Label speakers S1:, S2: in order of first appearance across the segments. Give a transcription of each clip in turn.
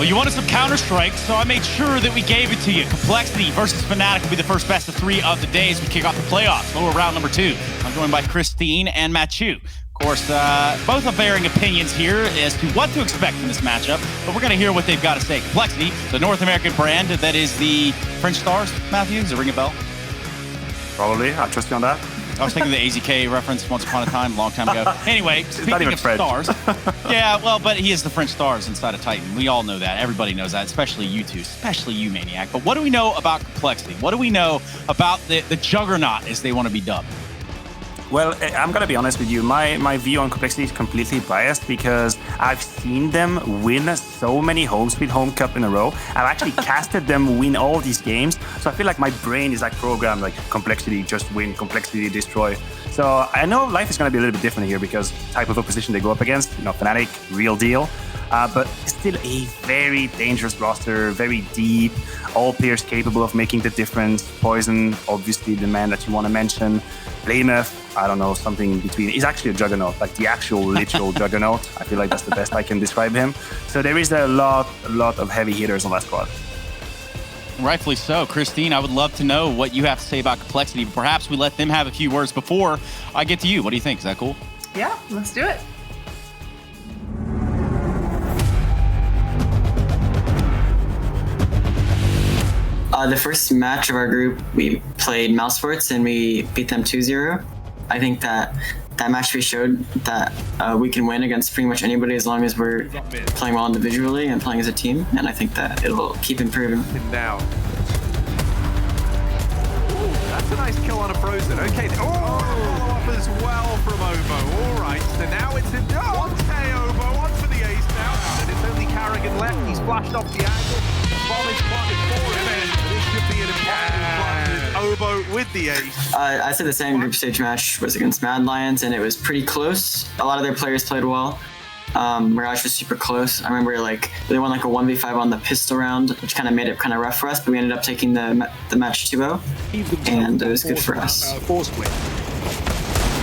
S1: Well, you wanted some Counter-Strike, so I made sure that we gave it to you. Complexity versus Fnatic will be the first best of 3 of the day as we kick off the playoffs. Lower round number 2. I'm joined by Christine and Mathieu. Of course, both have varying opinions here as to what to expect in this matchup, but we're going to hear what they've got to say. Complexity, the North American brand that is the French Stars. Mathieu, does it ring a bell?
S2: Probably. I trust you on that.
S1: I was thinking the AZK reference once upon a time, a long time ago. Anyway, speaking of stars. Yeah, well, but he is the French Stars inside of Titan. We all know that. Everybody knows that, especially you two, especially you, Maniac. But what do we know about Complexity? What do we know about the juggernaut, as they want to be dubbed?
S2: Well, I'm going to be honest with you. My view on Complexity is completely biased because I've seen them win so many home sweet home cup in a row. I've actually casted them win all these games. So I feel like my brain is like programmed like Complexity just win, Complexity destroy. So I know life is going to be a little bit different here because type of opposition they go up against, you know, Fnatic, real deal. But still a very dangerous roster, very deep, all players capable of making the difference. Poison, obviously the man that you want to mention. Blameff, I don't know, something between. He's actually a juggernaut, like the actual literal juggernaut. I feel like that's the best I can describe him. So there is a lot of heavy hitters on that squad.
S1: Rightfully so. Christine, I would love to know what you have to say about Complexity. Perhaps we let them have a few words before I get to you. What do you think? Is that cool?
S3: Yeah, let's do it.
S4: The first match of our group, we played Mousesports and we beat them 2-0. I think that match we showed that we can win against pretty much anybody as long as we're playing well individually and playing as a team. And I think that it'll keep improving.
S5: Now. Ooh, that's a nice kill on a Frozen. Okay. Follow up as well from Obo. All right. So now it's in. One Obo. One for the ace now. And it's only Carrigan left. He's flashed off the angle. Bomb is planted for him, and this should be an important Obo with the ace.
S4: I said the same group stage match was against Mad Lions, and it was pretty close. A lot of their players played well. Mirage was super close. I remember like they won like a 1v5 on the pistol round, which kind of made it kind of rough for us, but we ended up taking the match 2-0, and it was good for us.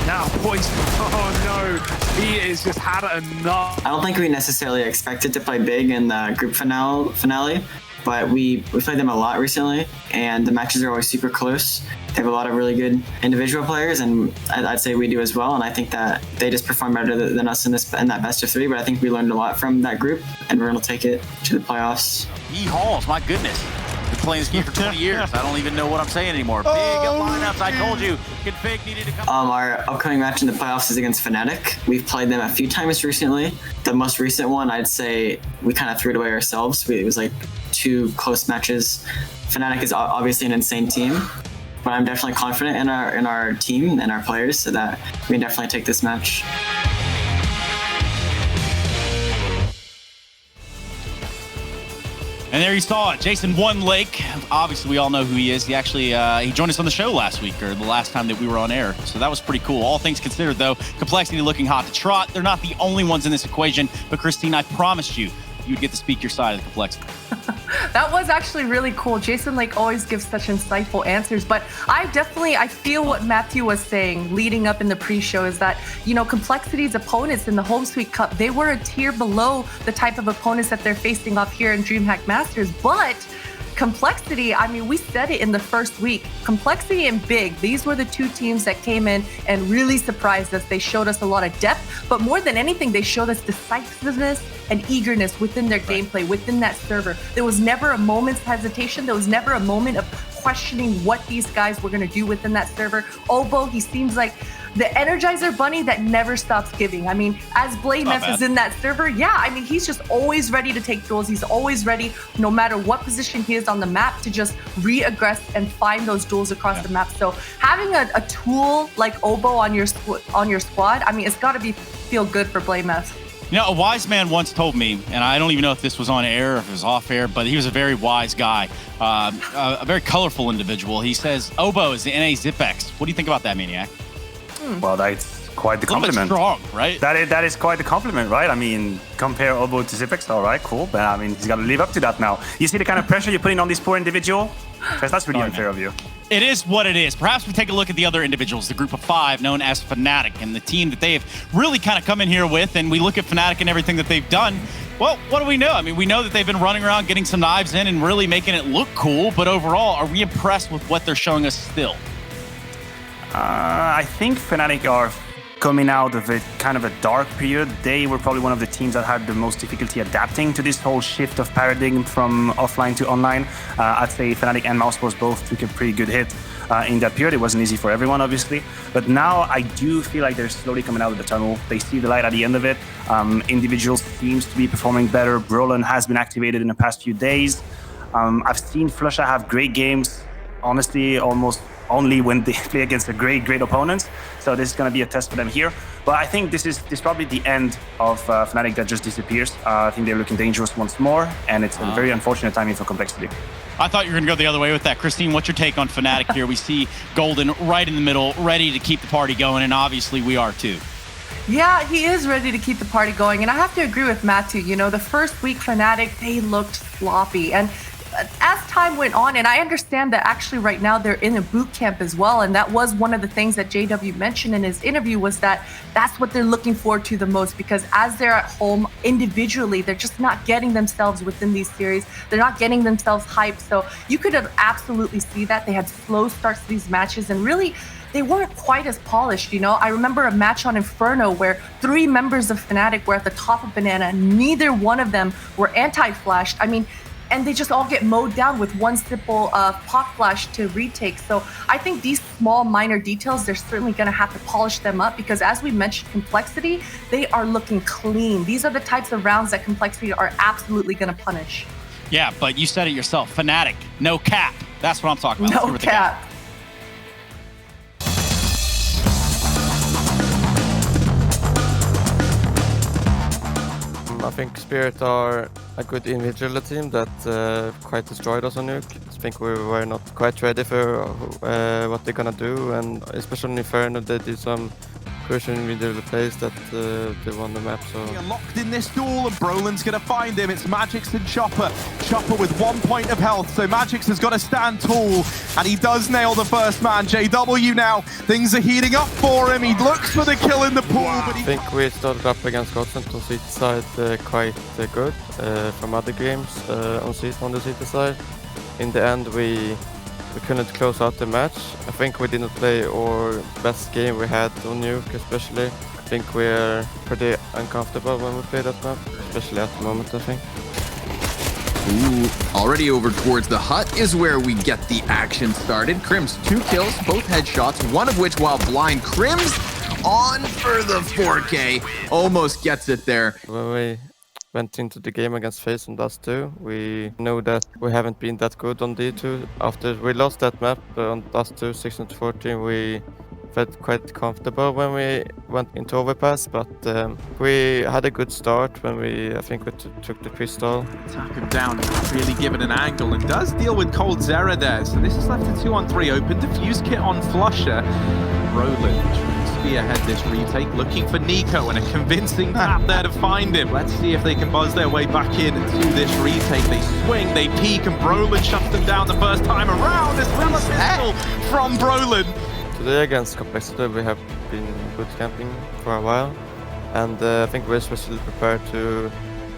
S5: Now Poison. Oh no, he has just had enough.
S4: I don't think we necessarily expected to play big in the group finale, but we played them a lot recently, and the matches are always super close. They have a lot of really good individual players, and I'd say we do as well. And I think that they just perform better than us in that best of 3. But I think we learned a lot from that group, and we're gonna take it to the playoffs.
S1: Yeehaws, my goodness. Been playing this game for 20 years. I don't even know what I'm saying anymore. Big lineups, I told you. Config needed to come.
S4: Our upcoming match in the playoffs is against Fnatic. We've played them a few times recently. The most recent one, I'd say we kind of threw it away ourselves. It was like 2 close matches. Fnatic is obviously an insane team, but I'm definitely confident in our team and our players so that we can definitely take this match.
S1: And there you saw it, Jason One Lake. Obviously, we all know who he is. He actually he joined us on the show last week, or the last time that we were on air. So that was pretty cool. All things considered, though, Complexity looking hot to trot. They're not the only ones in this equation. But Christine, I promised you, you'd get to speak your side of the Complexity.
S3: That was actually really cool. Jason Lake always gives such insightful answers, but I feel what Mathieu was saying leading up in the pre-show is that, you know, Complexity's opponents in the Home Sweet Cup, they were a tier below the type of opponents that they're facing off here in DreamHack Masters, but Complexity, I mean, we said it in the first week. Complexity and Big, these were the 2 teams that came in and really surprised us. They showed us a lot of depth, but more than anything, they showed us decisiveness and eagerness within their gameplay, within that server. There was never a moment's hesitation. There was never a moment of questioning what these guys were going to do within that server. Obo, he seems like the Energizer Bunny that never stops giving. I mean, as Blameff is in that server, yeah, I mean, he's just always ready to take duels. He's always ready, no matter what position he is on the map, to just re-aggress and find those duels across the map. So having a tool like Obo on your squad, I mean, it's got to feel good for Blameff.
S1: You know, a wise man once told me, and I don't even know if this was on air or if it was off air, but he was a very wise guy, a very colorful individual. He says, Obo is the NA Zipex. What do you think about that, Maniac?
S2: Well, that's quite the compliment.
S1: A little bit strong, right?
S2: That is quite the compliment, right? I mean, compare Obo to Zipex, all right, cool. But I mean, he's got to live up to that now. You see the kind of pressure you're putting on this poor individual? Because that's really unfair of you.
S1: It is what it is. Perhaps we take a look at the other individuals, the group of 5 known as Fnatic, and the team that they have really kind of come in here with, and we look at Fnatic and everything that they've done. Well, what do we know? I mean, we know that they've been running around getting some knives in and really making it look cool, but overall, are we impressed with what they're showing us still?
S2: I think Fnatic are coming out of a kind of a dark period. They were probably one of the teams that had the most difficulty adapting to this whole shift of paradigm from offline to online. I'd say Fnatic and Mousesports both took a pretty good hit in that period. It wasn't easy for everyone, obviously. But now I do feel like they're slowly coming out of the tunnel. They see the light at the end of it. Individuals seems to be performing better. Brolin has been activated in the past few days. I've seen Flusha have great games, honestly, almost only when they play against a great opponents. So this is going to be a test for them here. But I think this is probably the end of Fnatic that just disappears. I think they're looking dangerous once more, and it's a very unfortunate timing for Complexity.
S1: I thought you were going to go the other way with that. Christine, what's your take on Fnatic here? We see Golden right in the middle, ready to keep the party going, and obviously we are too.
S3: Yeah, he is ready to keep the party going. And I have to agree with Matthew. You know, the first week Fnatic, they looked sloppy. And as time went on, and I understand that actually right now they're in a boot camp as well, and that was one of the things that JW mentioned in his interview, was that that's what they're looking forward to the most, because as they're at home individually, they're just not getting themselves within these series. They're not getting themselves hyped. So you could absolutely see that. They had slow starts to these matches, and really they weren't quite as polished, you know? I remember a match on Inferno where 3 members of Fnatic were at the top of Banana. Neither one of them were anti-flashed. I mean, and they just all get mowed down with one simple pop flash to retake. So I think these small minor details, they're certainly going to have to polish them up, because as we mentioned, Complexity, they are looking clean. These are the types of rounds that Complexity are absolutely going to punish.
S1: Yeah, but you said it yourself. Fnatic, no cap. That's what I'm talking about.
S3: No cap.
S6: I think Spirit are a good individual team that quite destroyed us on Nuke. I think we were not quite ready for what they're gonna do, and especially in Inferno they did some crucial individual plays that they won the map. So
S5: You're locked in this duel, and Brolin's gonna find him. It's Magix and Chopper. Chopper with 1 point of health, so Magix has got to stand tall, and he does nail the first man. JW now, things are heating up for him. He looks for the kill in the pool, but
S6: I think we started up against Godsend on City side quite good from other games on the City side. In the end, we couldn't close out the match. I think we didn't play our best game we had on Nuke, especially. I think we're pretty uncomfortable when we play that map, especially at the moment, I think.
S7: Ooh, already over towards the hut is where we get the action started. Krim's 2 kills, both headshots, one of which while blind. Krim's on for the 4K, almost gets it there.
S6: When we went into the game against FaZe on Dust 2, we know that we haven't been that good on D2. After we lost that map on Dust 2, 16-14, we felt quite comfortable when we went into overpass, but we had a good start when I think we took the pistol.
S5: tap him down and really give it an angle, and does deal with Cold Zera there. So this is left a 2-on-3 open. Defuse kit on Flusher. Roland trying to spearhead this retake, looking for Nico, and a convincing tap there to find him. Let's see if they can buzz their way back in to this retake. They swing, they peek, and Brolin shuts them down the first time around. As well as pistol from Brolin.
S6: Today against Complexity, we have been good camping for a while, and I think we're especially prepared to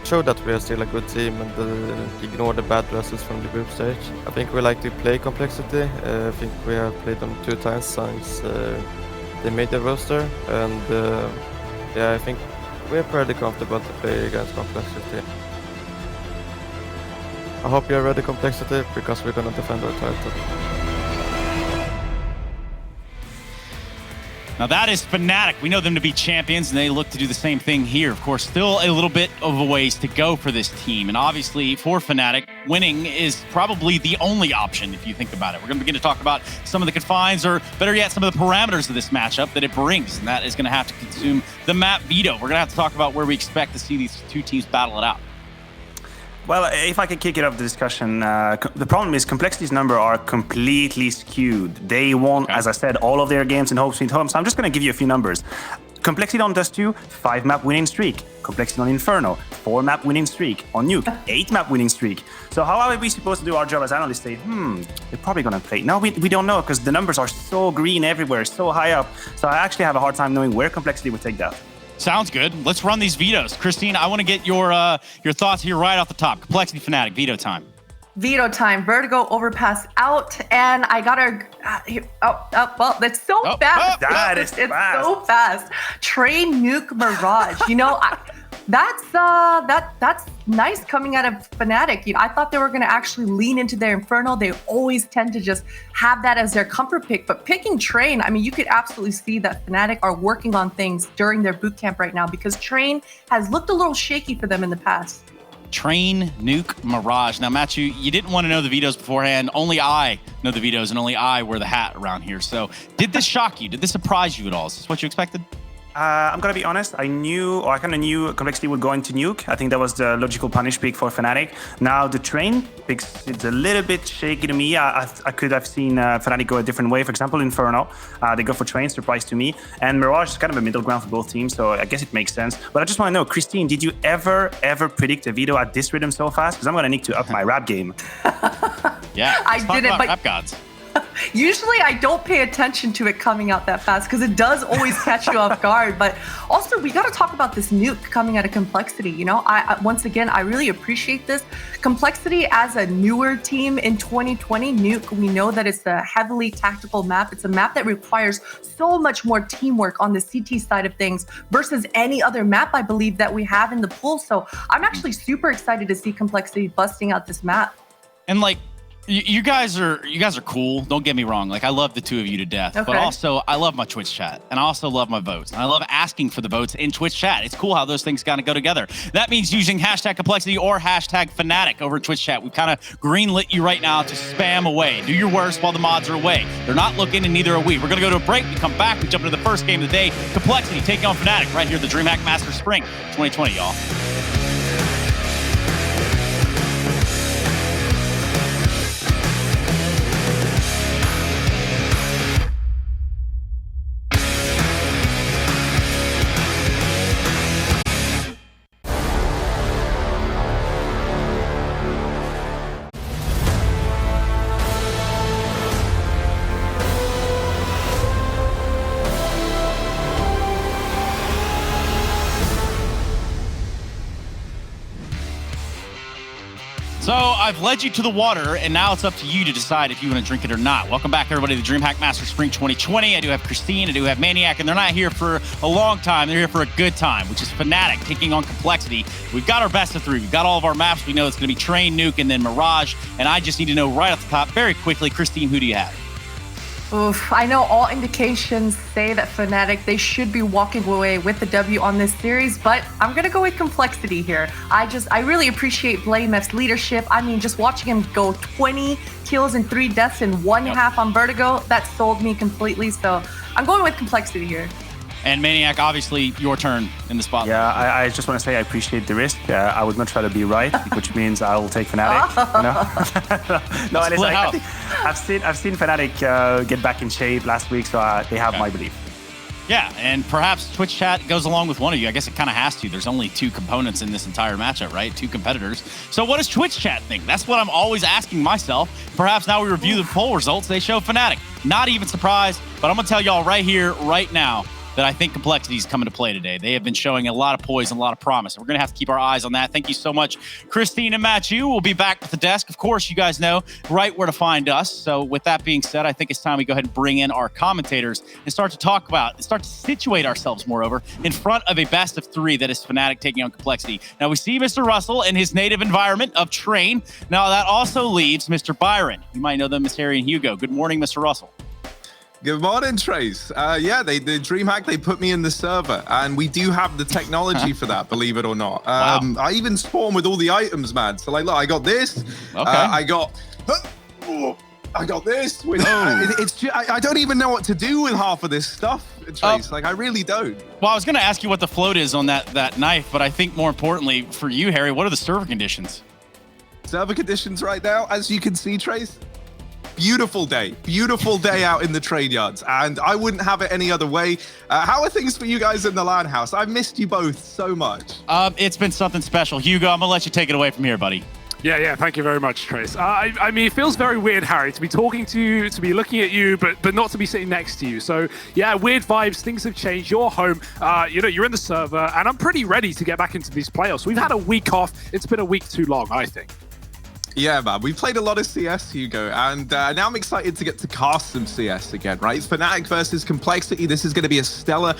S6: show that we are still a good team and ignore the bad dresses from the group stage. I think we like to play Complexity. I think we have played them 2 times since they made the roster, and yeah, I think we're pretty comfortable to play against Complexity. I hope you're ready, Complexity, because we're gonna defend our title.
S1: Now that is Fnatic. We know them to be champions, and they look to do the same thing here. Of course, still a little bit of a ways to go for this team. And obviously, for Fnatic, winning is probably the only option if you think about it. We're going to begin to talk about some of the confines, or better yet, some of the parameters of this matchup that it brings. And that is going to have to consume the map veto. We're going to have to talk about where we expect to see these 2 teams battle it out.
S2: Well, if I could kick it off the discussion, the problem is Complexity's number are completely skewed. They won, as I said, all of their games in Home Sweet Home, so I'm just going to give you a few numbers. Complexity on Dust 2, 5-map winning streak. Complexity on Inferno, 4-map winning streak. On Nuke, 8-map winning streak. So how are we supposed to do our job as analysts? Say, they're probably going to play. No, we don't know, because the numbers are so green everywhere, so high up. So I actually have a hard time knowing where Complexity would take that.
S1: Sounds good. Let's run these vetoes. Christine, I want to get your thoughts here right off the top. Complexity Fnatic, veto time.
S3: Veto time. Vertigo overpass out, and I got our. Well, that's so fast.
S2: It's
S3: so fast. Train nuke Mirage. You know, that's nice coming out of Fnatic. You know, I thought they were going to actually lean into their Inferno. They always tend to just have that as their comfort pick. But picking Train, I mean, you could absolutely see that Fnatic are working on things during their boot camp right now because Train has looked a little shaky for them in the past.
S1: Train, nuke, Mirage. Now, Matthew, you didn't want to know the vetoes beforehand. Only I know the vetoes, and only I wear the hat around here. So did this shock you? Did this surprise you at all? Is this what you expected?
S2: I'm gonna be honest, I kind of knew Complexity would go into nuke. I think that was the logical punish pick for Fnatic. Now the Train picks, it's a little bit shaky to me. I could have seen Fnatic go a different way. For example, Inferno, they go for Train, surprise to me. And Mirage is kind of a middle ground for both teams, so I guess it makes sense. But I just want to know, Christine, did you ever predict a veto at this rhythm so fast? Because I'm gonna need to up my rap game.
S1: Yeah,
S3: I didn't, but
S1: rap gods.
S3: Usually I don't pay attention to it coming out that fast because it does always catch you off guard. But also we got to talk about this nuke coming out of Complexity. You know, I once again, I really appreciate this. Complexity as a newer team in 2020, nuke, we know that it's a heavily tactical map. It's a map that requires so much more teamwork on the CT side of things versus any other map I believe that we have in the pool. So I'm actually super excited to see Complexity busting out this map.
S1: And like, you guys are cool. Don't get me wrong. Like, I love the two of you to death,
S3: okay.
S1: But also I love my Twitch chat, and I also love my votes, and I love asking for the votes in Twitch chat. It's cool how those things kind of go together. That means using hashtag Complexity or hashtag Fnatic over Twitch chat. We've kind of greenlit you right now to spam away. Do your worst while the mods are away. They're not looking, and neither are we. We're gonna go to a break. We come back. We jump into the first game of the day. Complexity taking on Fnatic right here at the DreamHack Masters Spring 2020, y'all. So I've led you to the water, and now it's up to you to decide if you want to drink it or not. Welcome back, everybody, to the DreamHack Masters Spring 2020. I do have Christine, I do have Maniac, and they're not here for a long time. They're here for a good time, which is Fnatic taking on Complexity. We've got our best of three. We've got all of our maps. We know it's going to be Train, Nuke, and then Mirage. And I just need to know right off the top, very quickly, Christine, who do you have?
S3: Oof, I know all indications say that Fnatic, they should be walking away with the W on this series, but I'm going to go with Complexity here. I really appreciate BlameF's leadership. I mean, just watching him go 20 kills and 3 deaths in one half on Vertigo, that sold me completely. So I'm going with Complexity here.
S1: And Maniac, obviously, your turn in the spotlight.
S2: Yeah, I just want to say I appreciate the risk. I would much rather be right, which means I will take Fnatic. No, I've seen Fnatic get back in shape last week, so they have my belief.
S1: Yeah, and perhaps Twitch chat goes along with one of you. I guess it kind of has to. There's only 2 components in this entire matchup, right? 2 competitors. So what does Twitch chat think? That's what I'm always asking myself. Perhaps now we review the poll results. They show Fnatic. Not even surprised, but I'm going to tell y'all right here, right now, that I think Complexity is coming to play today. They have been showing a lot of poise and a lot of promise. We're going to have to keep our eyes on that. Thank you so much, Christine and Matthew. We'll be back with the desk. Of course, you guys know right where to find us. So with that being said, I think it's time we go ahead and bring in our commentators and start to situate ourselves, moreover, in front of a best of 3 that is Fnatic taking on Complexity. Now, we see Mr. Russell in his native environment of Train. Now, that also leaves Mr. Byron. You might know them as Harry and Hugo. Good morning, Mr. Russell.
S8: Good morning, Trace. Yeah, the DreamHack, they put me in the server, and we do have the technology for that, believe it or not.
S1: Wow.
S8: I even spawn with all the items, man. So, like, look, I got this.
S1: Okay.
S8: I got this. With, I don't even know what to do with half of this stuff, Trace. Like, I really don't.
S1: Well, I was going to ask you what the float is on that knife, but I think more importantly for you, Harry, what are the server conditions?
S8: Server conditions right now, as you can see, Trace. Beautiful day out in the trade yards, and I wouldn't have it any other way. How are things for you guys in the LAN house? I've missed you both so much.
S1: It's been something special. Hugo, I'm gonna let you take it away from here, buddy.
S9: Yeah, thank you very much, Trace. I mean, it feels very weird, Harry, to be talking to you, to be looking at you, but not to be sitting next to you. So, yeah, weird vibes, things have changed. You're home, you're in the server, and I'm pretty ready to get back into these playoffs. We've had a week off. It's been a week too long, I think.
S8: Yeah, man, we played a lot of CS, Hugo, and now I'm excited to get to cast some CS again, right? Fnatic versus Complexity. This is going to be a stellar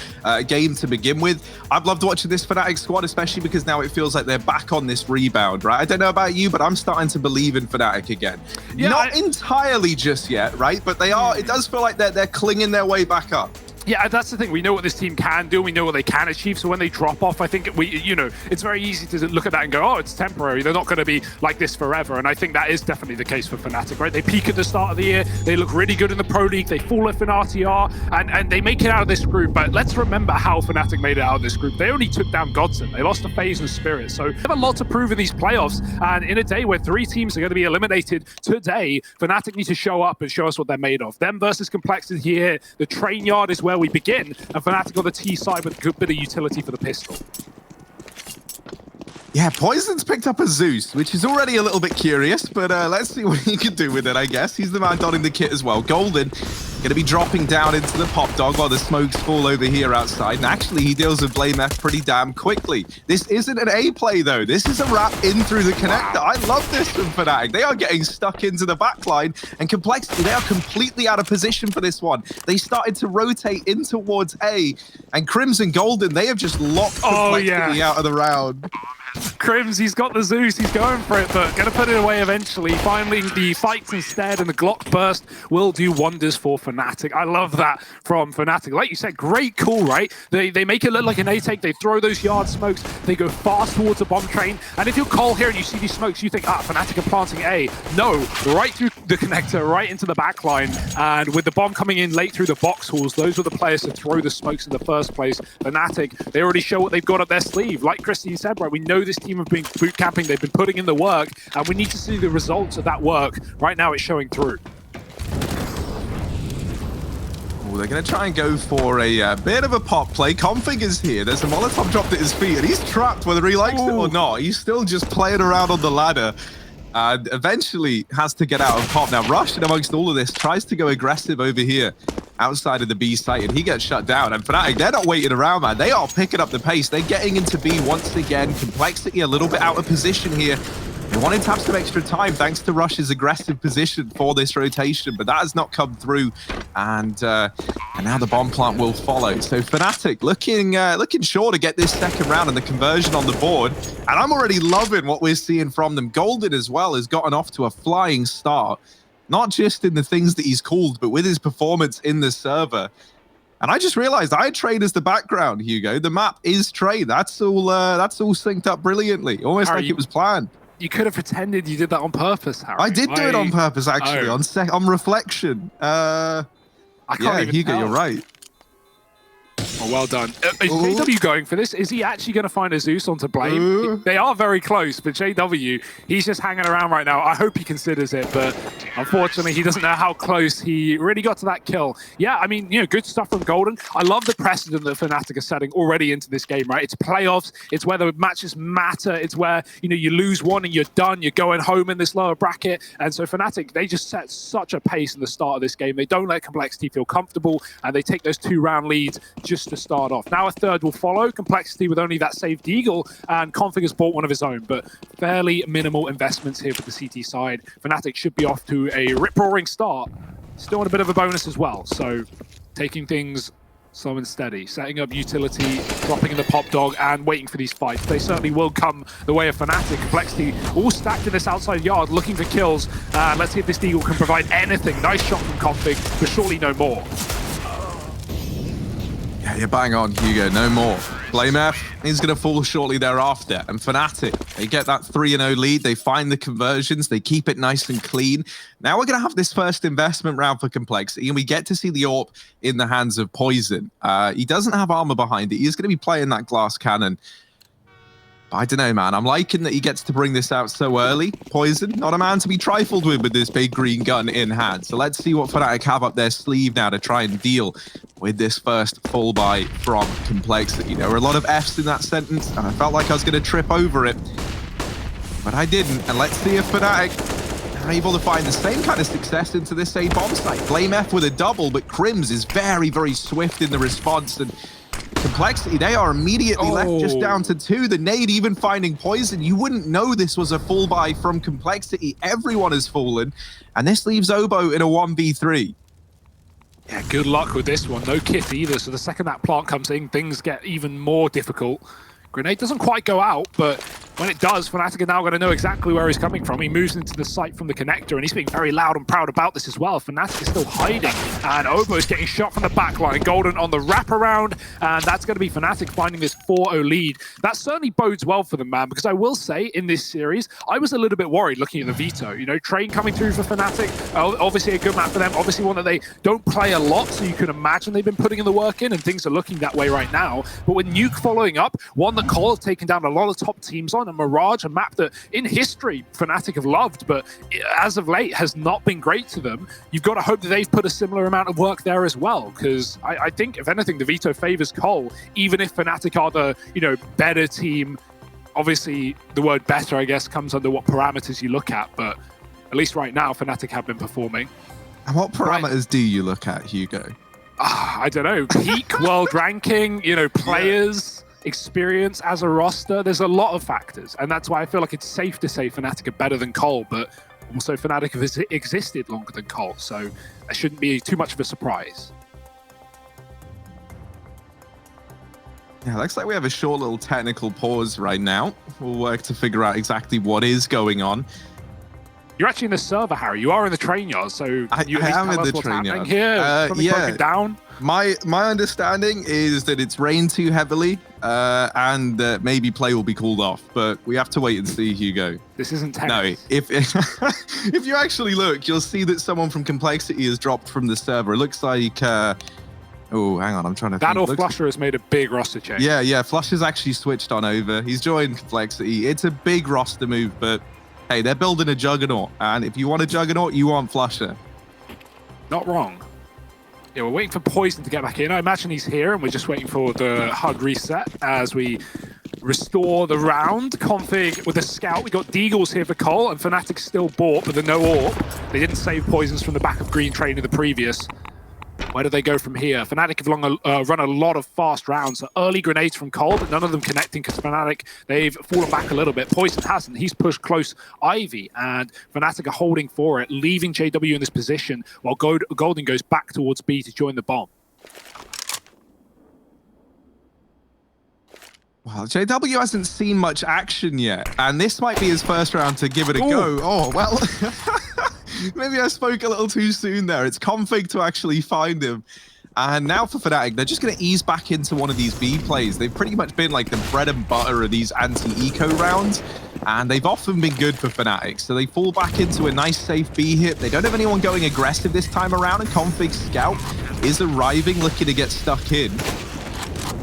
S8: game to begin with. I've loved watching this Fnatic squad, especially because now it feels like they're back on this rebound, right? I don't know about you, but I'm starting to believe in Fnatic again. Yeah, not entirely just yet, right? But they are. It does feel like they're clinging their way back up.
S9: Yeah, that's the thing. We know what this team can do. We know what they can achieve. So when they drop off, I think it's very easy to look at that and go, oh, it's temporary. They're not going to be like this forever. And I think that is definitely the case for Fnatic, right? They peak at the start of the year. They look really good in the Pro League. They fall off in RTR and they make it out of this group. But let's remember how Fnatic made it out of this group. They only took down Godson. They lost to FaZe and Spirit. So they have a lot to prove in these playoffs. And in a day where 3 teams are going to be eliminated today, Fnatic need to show up and show us what they're made of. Them versus Complexity here. The train yard is where we begin, and Fnatic on the T side with a good bit of utility for the pistol.
S8: Yeah, Poison's picked up a Zeus, which is already a little bit curious, but let's see what he can do with it, I guess. He's the man donning the kit as well. Golden going to be dropping down into the pop dog while the smokes fall over here outside. And actually, he deals with Blame F pretty damn quickly. This isn't an A play, though. This is a wrap in through the connector. I love this from Fnatic. They are getting stuck into the backline, and Complexity, they are completely out of position for this one. They started to rotate in towards A, and Crimson Golden, they have just locked Complexity out of the round.
S9: Crims, he's got the Zeus, he's going for it, but going to put it away eventually. Finding the fights instead, and the Glock burst will do wonders for Fnatic. I love that from Fnatic. Like you said, great call, right? They make it look like an A-take, they throw those yard smokes, they go fast towards a bomb train, and if you're Cole here and you see these smokes, you think, Fnatic are planting A. No, right through the connector, right into the back line, and with the bomb coming in late through the box halls, those were the players to throw the smokes in the first place. Fnatic, they already show what they've got up their sleeve. Like Christine said, right, we know this team have been boot camping, they've been putting in the work, and we need to see the results of that work. Right now it's showing through.
S8: Oh, they're going to try and go for a bit of a pop play. Config is here. There's a Molotov dropped at his feet, and he's trapped whether he likes it or not. He's still just playing around on the ladder. And eventually has to get out of pop. Now, Rush, in amongst all of this, tries to go aggressive over here outside of the B site, and he gets shut down. And Fnatic, they're not waiting around, man. They are picking up the pace. They're getting into B once again. Complexity a little bit out of position here. They wanted to have some extra time thanks to Rush's aggressive position for this rotation, but that has not come through. And now the bomb plant will follow. So Fnatic looking sure to get this second round and the conversion on the board. And I'm already loving what we're seeing from them. Golden as well has gotten off to a flying start, not just in the things that he's called, but with his performance in the server. And I just realized I had Trade as the background, Hugo. The map is Trade. That's all synced up brilliantly, almost like it was planned.
S9: You could have pretended you did that on purpose, Harry.
S8: I did do it on purpose, actually, on reflection.
S9: I can't even
S8: Hugo,
S9: tell.
S8: you're right.
S9: Oh, well done. Is JW going for this? Is he actually going to find a Zeus onto Blame? They are very close, but JW, he's just hanging around right now. I hope he considers it, but unfortunately, he doesn't know how close he really got to that kill. Yeah, I mean, good stuff from Golden. I love the precedent that Fnatic are setting already into this game, right? It's playoffs. It's where the matches matter. It's where, you lose one and you're done. You're going home in this lower bracket. And so Fnatic, they just set such a pace in the start of this game. They don't let Complexity feel comfortable, and they take those 2-round leads just to start off. Now a third will follow. Complexity with only that saved Eagle, and Config has bought one of his own, but fairly minimal investments here for the CT side. Fnatic should be off to a rip-roaring start. Still on a bit of a bonus as well, so taking things slow and steady, setting up utility, dropping in the pop dog, and waiting for these fights. They certainly will come the way of Fnatic. Complexity all stacked in this outside yard, looking for kills. Let's see if this Eagle can provide anything. Nice shot from Config, but surely no more.
S8: Yeah, you're bang on, Hugo. No more. Blame F is going to fall shortly thereafter. And Fnatic, they get that 3-0 lead. They find the conversions. They keep it nice and clean. Now we're going to have this first investment round for Complexity, and we get to see the AWP in the hands of Poison. He doesn't have armor behind it. He's going to be playing that glass cannon. I don't know, man. I'm liking that he gets to bring this out so early. Poison, not a man to be trifled with this big green gun in hand. So let's see what Fnatic have up their sleeve now to try and deal with this first full buy from Complexity. There were a lot of Fs in that sentence, and I felt like I was going to trip over it. but I didn't. And let's see if Fnatic are able to find the same kind of success into this A bomb site. Blame F with a double, but Crims is very, very swift in the response. And Complexity, they are immediately left just down to 2. The nade even finding poison. You wouldn't know this was a full buy from Complexity. Everyone has fallen. And this leaves Obo in a 1v3.
S9: Yeah, good luck with this one. No kit either, so the second that plant comes in, things get even more difficult. Grenade doesn't quite go out, but when it does, Fnatic are now going to know exactly where he's coming from. He moves into the site from the connector, and he's being very loud and proud about this as well. Fnatic is still hiding, and Obo is getting shot from the backline. Golden on the wraparound, and that's going to be Fnatic finding this 4-0 lead. That certainly bodes well for them, man, because I will say, in this series, I was a little bit worried looking at the veto. You know, Train coming through for Fnatic, obviously a good map for them, obviously one that they don't play a lot, so you can imagine they've been putting in the work in, and things are looking that way right now. But with Nuke following up, one that Cole has taken down a lot of top teams on, and Mirage, a map that in history Fnatic have loved, but as of late has not been great to them. You've got to hope that they've put a similar amount of work there as well, because I think, if anything, the veto favors Cole, even if Fnatic are the, you know, better team. Obviously, the word better, I guess, comes under what parameters you look at, but at least right now, Fnatic have been performing.
S8: And what parameters do you look at, Hugo?
S9: I don't know. Peak world ranking, you know, players, experience as a roster. There's a lot of factors, and that's why I feel like it's safe to say Fnatic are better than Cole, but also Fnatic have existed longer than Cole, so that shouldn't be too much of a surprise.
S8: Yeah, looks like we have a short little technical pause right now. We'll work to figure out exactly what is going on.
S9: You're actually in the server, Harry. You are in the train yard, so
S8: I am in the train yard.
S9: Here, broken down.
S8: My understanding is that it's rained too heavily, and that maybe play will be called off. But we have to wait and see, Hugo.
S9: This isn't tennis.
S8: No, if you actually look, you'll see that someone from Complexity has dropped from the server. It looks like. Oh, hang on, I'm trying to think.
S9: That or Flusher has made a big roster change.
S8: Yeah, Flusher's actually switched on over. He's joined Complexity. It's a big roster move, but hey, they're building a juggernaut. And if you want a juggernaut, you want Flusher.
S9: Not wrong. Yeah, we're waiting for Poison to get back in. I imagine he's here, and we're just waiting for the hard reset as we restore the round. Config with a scout. We got Deagles here for Cole, and Fnatic still bought, but the no AWP. They didn't save Poisons from the back of Green Train in the previous. Where do they go from here? Fnatic have run a lot of fast rounds. So early grenades from Cole, but none of them connecting because Fnatic, they've fallen back a little bit. Poison hasn't. He's pushed close Ivy, and Fnatic are holding for it, leaving JW in this position while Golden goes back towards B to join the bomb.
S8: Well, JW hasn't seen much action yet, and this might be his first round to give it a go. Oh, well... Maybe I spoke a little too soon there. It's Config to actually find him. And now for Fnatic, they're just going to ease back into one of these B plays. They've pretty much been like the bread and butter of these anti-eco rounds. And they've often been good for Fnatic. So they fall back into a nice safe B hit. They don't have anyone going aggressive this time around. And Config Scout is arriving, looking to get stuck in.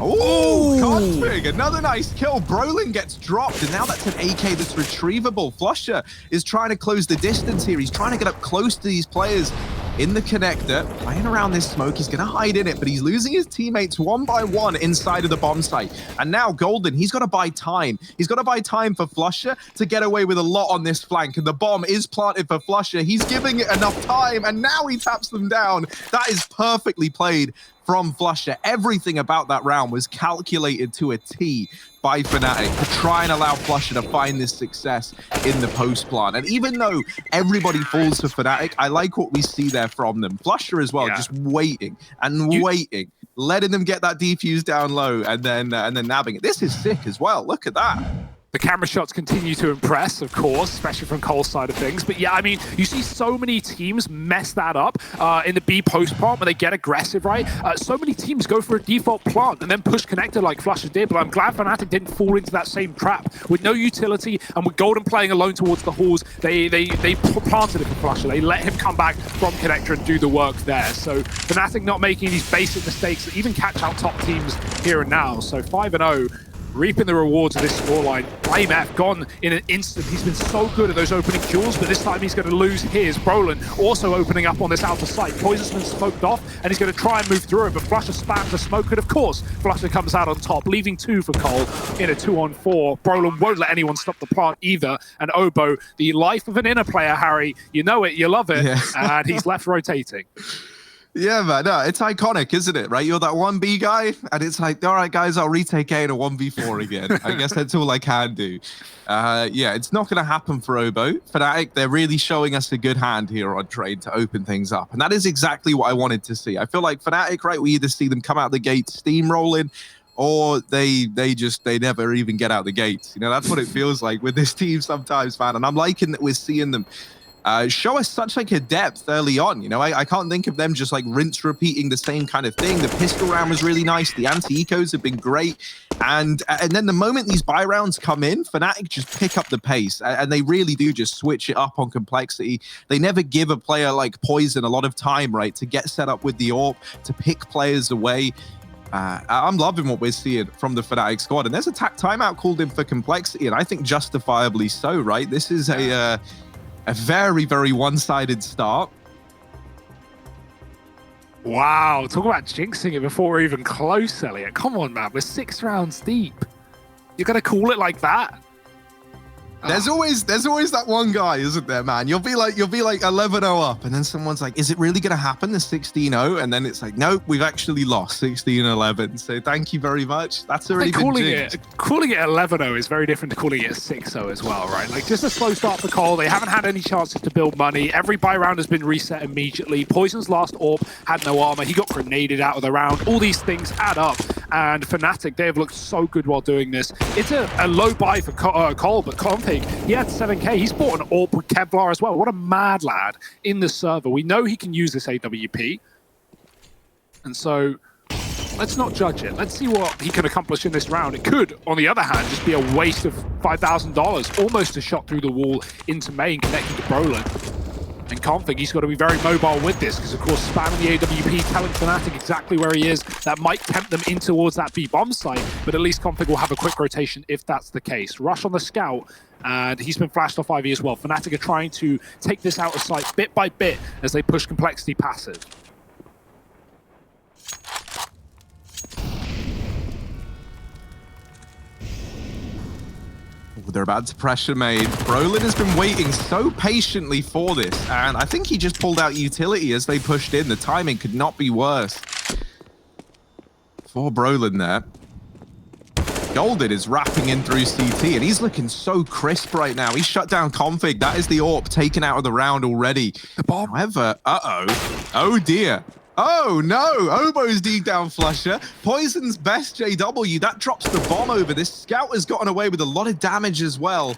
S8: Oh, Config, another nice kill. Brolin gets dropped, and now that's an AK that's retrievable. Flusher is trying to close the distance here. He's trying to get up close to these players in the connector, playing around this smoke. He's going to hide in it, but he's losing his teammates one by one inside of the bomb site. And now Golden, he's got to buy time. He's got to buy time for Flusher to get away with a lot on this flank, and the bomb is planted for Flusher. He's giving it enough time, and now he taps them down. That is perfectly played from Flusher. Everything about that round was calculated to a T by Fnatic to try and allow Flusher to find this success in the post plant. And even though everybody falls for Fnatic, I like what we see there from them. Flusher as well, just waiting and waiting, letting them get that defuse down low and then nabbing it. This is sick as well. Look at that.
S9: The camera shots continue to impress, of course, especially from Cole's side of things. But yeah, I mean, you see so many teams mess that up in the B post plant when they get aggressive, right? So many teams go for a default plant and then push connector like Flusher did. But I'm glad Fnatic didn't fall into that same trap. With no utility and with Golden playing alone towards the halls, they planted it for Flusher. They let him come back from connector and do the work there. So Fnatic not making these basic mistakes that even catch out top teams here and now. So 5-0. reaping the rewards of this scoreline. BlameF gone in an instant. He's been so good at those opening kills, but this time he's going to lose his. Brolin also opening up on this outer site. Poison's been smoked off, and he's going to try and move through it, but Flusher spams the smoke, and of course, Flusher comes out on top, leaving 2 for Cole in a 2-on-4. Brolin won't let anyone stop the plant either, and Obo, the life of an inner player, Harry, you know it, you love it, and he's left rotating.
S8: Yeah, man, no, it's iconic, isn't it, right? You're that 1B guy, and it's like, all right, guys, I'll retake A in a 1v4 again. I guess that's all I can do. Yeah, it's not going to happen for Obo. Fnatic, they're really showing us a good hand here on trade to open things up, and that is exactly what I wanted to see. I feel like Fnatic, right, we either see them come out the gate steamrolling, or they never even get out the gates. You know, that's what it feels like with this team sometimes, man, and I'm liking that we're seeing them show us such like a depth early on. You know, I can't think of them just like rinse repeating the same kind of thing. The pistol round was really nice. The anti-ecos have been great. And then the moment these buy rounds come in, Fnatic just pick up the pace, and they really do just switch it up on complexity. They never give a player like Poison a lot of time, right, to get set up with the AWP, to pick players away. I'm loving what we're seeing from the Fnatic squad, and there's a timeout called in for complexity, and I think justifiably so, right? This is a very, very one-sided start.
S9: Wow, talk about jinxing it before we're even close, Elliot. Come on, man, we're 6 rounds deep. You're going to call it like that?
S8: There's always that one guy, isn't there, man? You'll be like 11-0 up, and then someone's like, is it really going to happen, the 16-0? And then it's like, nope, we've actually lost 16-11. So thank you very much. That's already been jinxed.
S9: Calling it 11-0 is very different to calling it 6-0 as well, right? Like, just a slow start for Cole. They haven't had any chances to build money. Every buy round has been reset immediately. Poison's last AWP had no armor. He got grenaded out of the round. All these things add up. And Fnatic, they have looked so good while doing this. It's a low buy for Cole, but Config, he had 7k. He's bought an AWP with Kevlar as well. What a mad lad in the server. We know he can use this AWP. And so let's not judge it. Let's see what he can accomplish in this round. It could, on the other hand, just be a waste of $5,000. Almost a shot through the wall into main, connecting to Brolin. And Config, he's got to be very mobile with this, because of course spamming the AWP, telling Fnatic exactly where he is, that might tempt them in towards that B bomb site, but at least Config will have a quick rotation if that's the case. Rush on the scout, and he's been flashed off Ivy as well. Fnatic are trying to take this out of sight bit by bit as they push complexity passive.
S8: They're about to pressure made. Brolin has been waiting so patiently for this, and I think he just pulled out utility as they pushed in. The timing could not be worse for Brolin there. Golden is wrapping in through CT, and he's looking so crisp right now. He shut down Config. That is the AWP taken out of the round already. However, oh dear. Oh no, Obo's deep down Flusher. Poison's best JW, that drops the bomb over. This scout has gotten away with a lot of damage as well.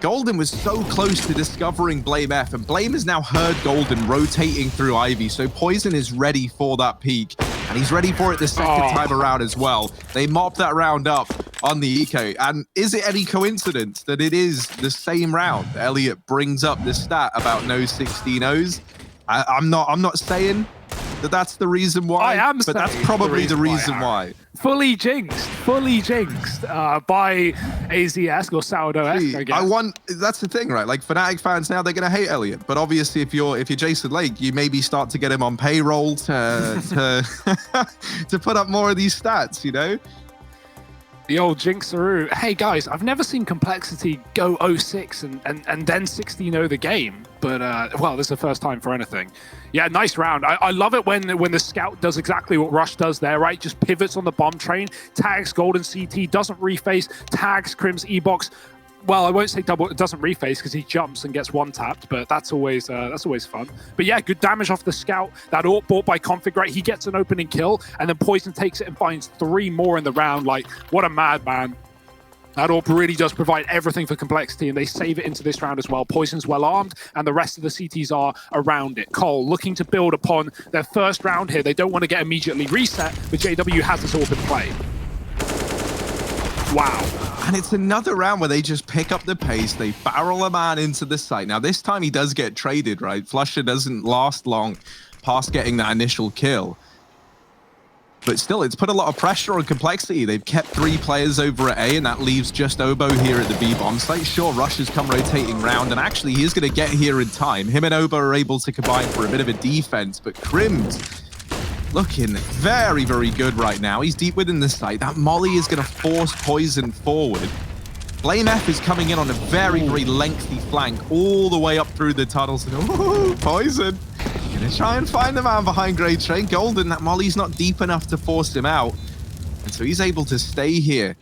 S8: Golden was so close to discovering BlameF, and Blame has now heard Golden rotating through Ivy, so Poison is ready for that peak, and he's ready for it the second time around as well. They mop that round up on the eco, and is it any coincidence that it is the same round? Elliot brings up the stat about no 16-0s. I'm not saying that that's the reason why, but that's probably the reason why.
S9: Fully jinxed by AZS or Sourdough-esque, I guess.
S8: That's the thing, right? Like, Fnatic fans now, they're going to hate Elliot, but obviously if you're Jason Lake, you maybe start to get him on payroll to to put up more of these stats, you know?
S9: The old jinxaroo. Hey guys, I've never seen Complexity go 0-6 and then 16-0 the game, but well, this is the first time for anything. Yeah, nice round. I love it when the scout does exactly what Rush does there, right? Just pivots on the bomb train, tags Golden CT, doesn't reface, tags Crim's E-box. Well, I won't say double. It doesn't reface because he jumps and gets one tapped, but that's always fun. But yeah, good damage off the scout. That AWP bought by Config, right? He gets an opening kill, and then Poison takes it and finds 3 more in the round. Like, what a madman! That AWP really does provide everything for Complexity, and they save it into this round as well. Poison's well armed, and the rest of the CTs are around it. Cole looking to build upon their first round here. They don't want to get immediately reset, but JW has this AWP in play. Wow.
S8: And it's another round where they just pick up the pace. They barrel a man into the site. Now, this time he does get traded, right? Flusher doesn't last long past getting that initial kill. But still, it's put a lot of pressure on Complexity. They've kept 3 players over at A, and that leaves just Obo here at the B bomb site. Sure, Rush has come rotating round, and actually he is going to get here in time. Him and Obo are able to combine for a bit of a defense, but Crims looking very, very good right now. He's deep within the site. That molly is going to force Poison forward. Blame F is coming in on a very, very lengthy flank all the way up through the tunnels. And ooh, Poison gonna try and find the man behind Great Train. Golden, that molly's not deep enough to force him out. And so he's able to stay here.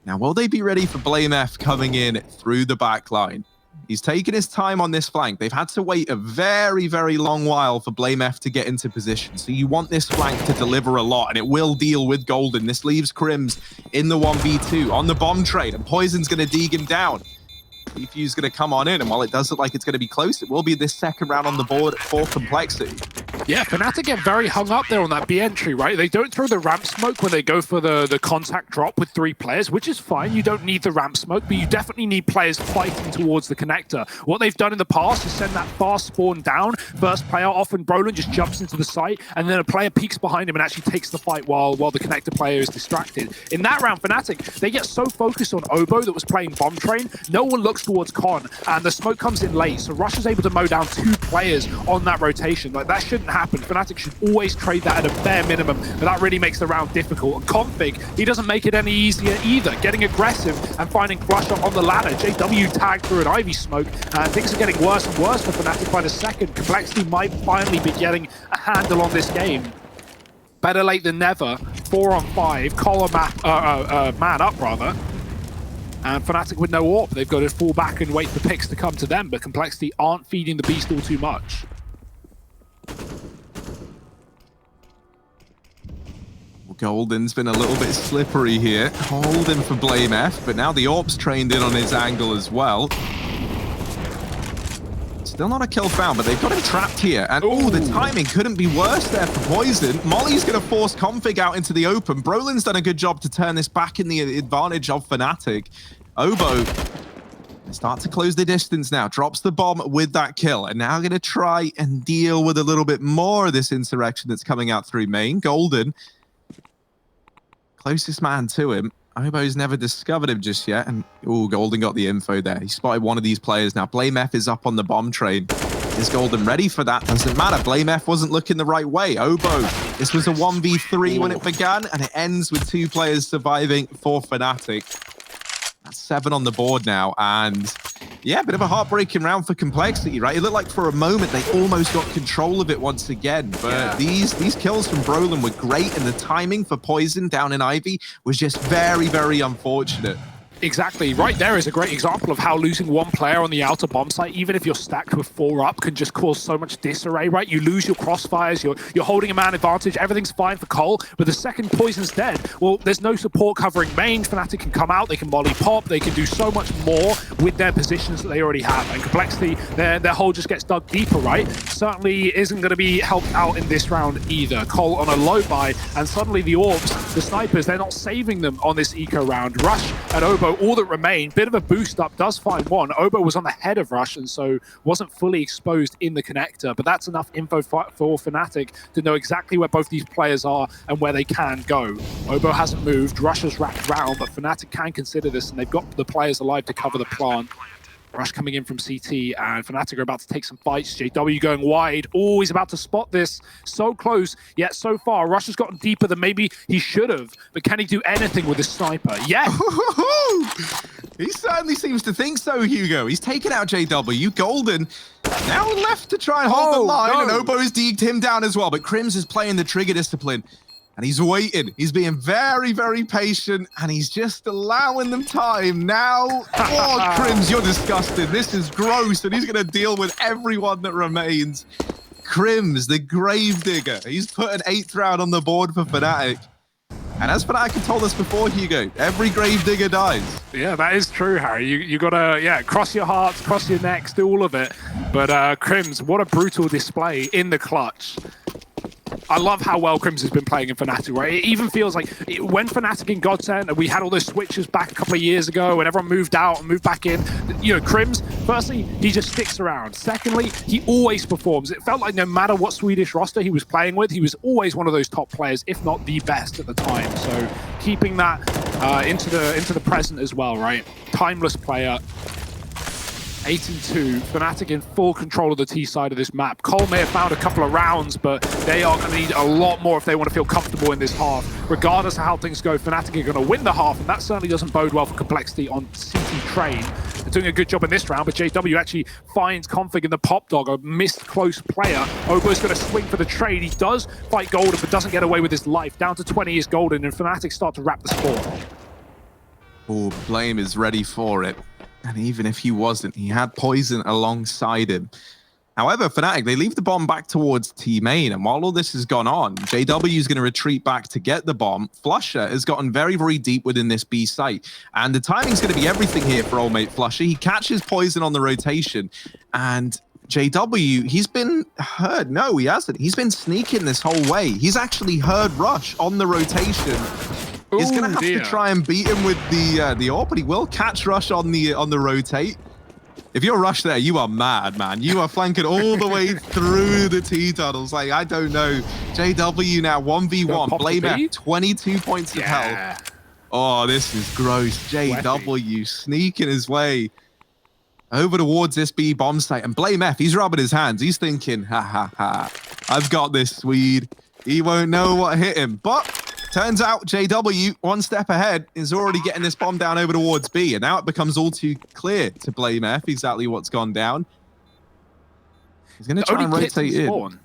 S8: Now, will they be ready for Blame F coming in through the back line? He's taken his time on this flank. They've had to wait a very, very long while for Blame F to get into position. So you want this flank to deliver a lot, and it will deal with Golden. This leaves Crims in the 1v2 on the bomb trade, and Poison's going to dig him down. Defuse going to come on in, and while it does look like it's going to be close, it will be this second round on the board for Complexity.
S9: Yeah, Fnatic get very hung up there on that B entry, right? They don't throw the ramp smoke when they go for the contact drop with 3 players, which is fine. You don't need the ramp smoke, but you definitely need players fighting towards the connector. What they've done in the past is send that fast spawn down. First player, often Brolin, just jumps into the site, and then a player peeks behind him and actually takes the fight while the connector player is distracted. In that round, Fnatic, they get so focused on Obo that was playing Bomb Train, no one looks towards Con, and the smoke comes in late, so Rush is able to mow down 2 players on that rotation. Like, that shouldn't happen. Fnatic should always trade that at a bare minimum, but that really makes the round difficult. And Config, he doesn't make it any easier either, getting aggressive and finding Flush on the ladder. JW tagged through an Ivy smoke, and things are getting worse and worse for Fnatic by the second. Complexity might finally be getting a handle on this game. Better late than never. 4 on 5, collar man up rather. And Fnatic with no AWP, they've got to fall back and wait for picks to come to them, but Complexity aren't feeding the beast all too much.
S8: Golden's been a little bit slippery here, holding for Blame F, but now the AWP's trained in on his angle as well. Still not a kill found, but they've got him trapped here. And oh, the timing couldn't be worse there for Poison. Molly's going to force Config out into the open. Brolin's done a good job to turn this back in the advantage of Fnatic. Obo start to close the distance now. Drops the bomb with that kill. And now going to try and deal with a little bit more of this insurrection that's coming out through main. Golden, closest man to him. Obo's never discovered him just yet. And Golden got the info there. He spotted one of these players now. Blame F is up on the bomb train. Is Golden ready for that? Doesn't matter. Blame F wasn't looking the right way. Obo, this was a 1v3 when it began, and it ends with 2 players surviving for Fnatic. That's 7 on the board now, and yeah, a bit of a heartbreaking round for Complexity, right? It looked like for a moment they almost got control of it once again, but these kills from Brolin were great, and the timing for Poison down in Ivy was just very, very unfortunate.
S9: Exactly. Right there is a great example of how losing 1 player on the outer bomb site, even if you're stacked with 4 up, can just cause so much disarray, right? You lose your crossfires, you're holding a man advantage, everything's fine for Cole, but the second Poison's dead, well, there's no support covering main. Fnatic can come out, they can molly pop, they can do so much more with their positions that they already have. And Complexity, their hole just gets dug deeper, right? Certainly isn't going to be helped out in this round either. Cole on a low buy, and suddenly the Orbs, the snipers, they're not saving them on this eco round. Rush and Obo, all that remain, bit of a boost up, does find 1. Obo was on the head of Rush and so wasn't fully exposed in the connector, but that's enough info for Fnatic to know exactly where both these players are and where they can go. Obo hasn't moved, Rush has wrapped round, but Fnatic can consider this, and they've got the players alive to cover the plant. Rush coming in from CT, and Fnatic are about to take some fights. JW going wide. Oh, he's about to spot this. So close, yet so far. Rush has gotten deeper than maybe he should have. But can he do anything with his sniper? Yeah.
S8: He certainly seems to think so, Hugo. He's taken out JW. Golden now left to try and hold the line, and Obo has degged him down as well. But Crims is playing the trigger discipline. And he's waiting. He's being very, very patient, and he's just allowing them time. Now, oh, Crims, you're disgusting. This is gross, and he's going to deal with everyone that remains. Crims, the Gravedigger. He's put an 8th round on the board for Fnatic. And as Fnatic had told us before, Hugo, every Gravedigger dies.
S9: Yeah, that is true, Harry. You got to, cross your hearts, cross your necks, do all of it. But Crims, what a brutal display in the clutch. I love how well Crims has been playing in Fnatic, right? It even feels like when Fnatic in Godsend, and we had all those switches back a couple of years ago, and everyone moved out and moved back in. You know, Crims, firstly, he just sticks around. Secondly, he always performs. It felt like no matter what Swedish roster he was playing with, he was always one of those top players, if not the best at the time. So keeping that into the present as well, right? Timeless player. 8-2, Fnatic in full control of the T side of this map. Cole may have found a couple of rounds, but they are going to need a lot more if they want to feel comfortable in this half. Regardless of how things go, Fnatic are going to win the half, and that certainly doesn't bode well for Complexity on CT Train. They're doing a good job in this round, but JW actually finds Config in the Pop Dog, a missed close player. Obo's going to swing for the trade. He does fight Golden, but doesn't get away with his life. Down to 20 is Golden, and Fnatic start to wrap the score.
S8: Oh, Blame is ready for it. And even if he wasn't, he had Poison alongside him. However, Fnatic, they leave the bomb back towards T main, and while all this has gone on, JW is going to retreat back to get the bomb. Flusher has gotten very, very deep within this B site, and the timing's going to be everything here for old mate Flusher. He catches Poison on the rotation, and JW, he's been heard. No, he hasn't. He's been sneaking this whole way. He's actually heard Rush on the rotation. He's going to have to try and beat him with the AWP, but he will catch Rush on the rotate. If you're Rush there, you are mad, man. You are flanking all the way through the T-tunnels. Like, I don't know. JW now 1v1. Blame F, 22 points of health. Oh, this is gross. JW sneaking his way over towards this B bomb site. And Blame F, he's rubbing his hands. He's thinking, ha, ha, ha. I've got this, Swede. He won't know what hit him. But turns out JW, one step ahead, is already getting this bomb down over towards B, and now it becomes all too clear to Blame F exactly what's gone down. He's going to try and rotate in.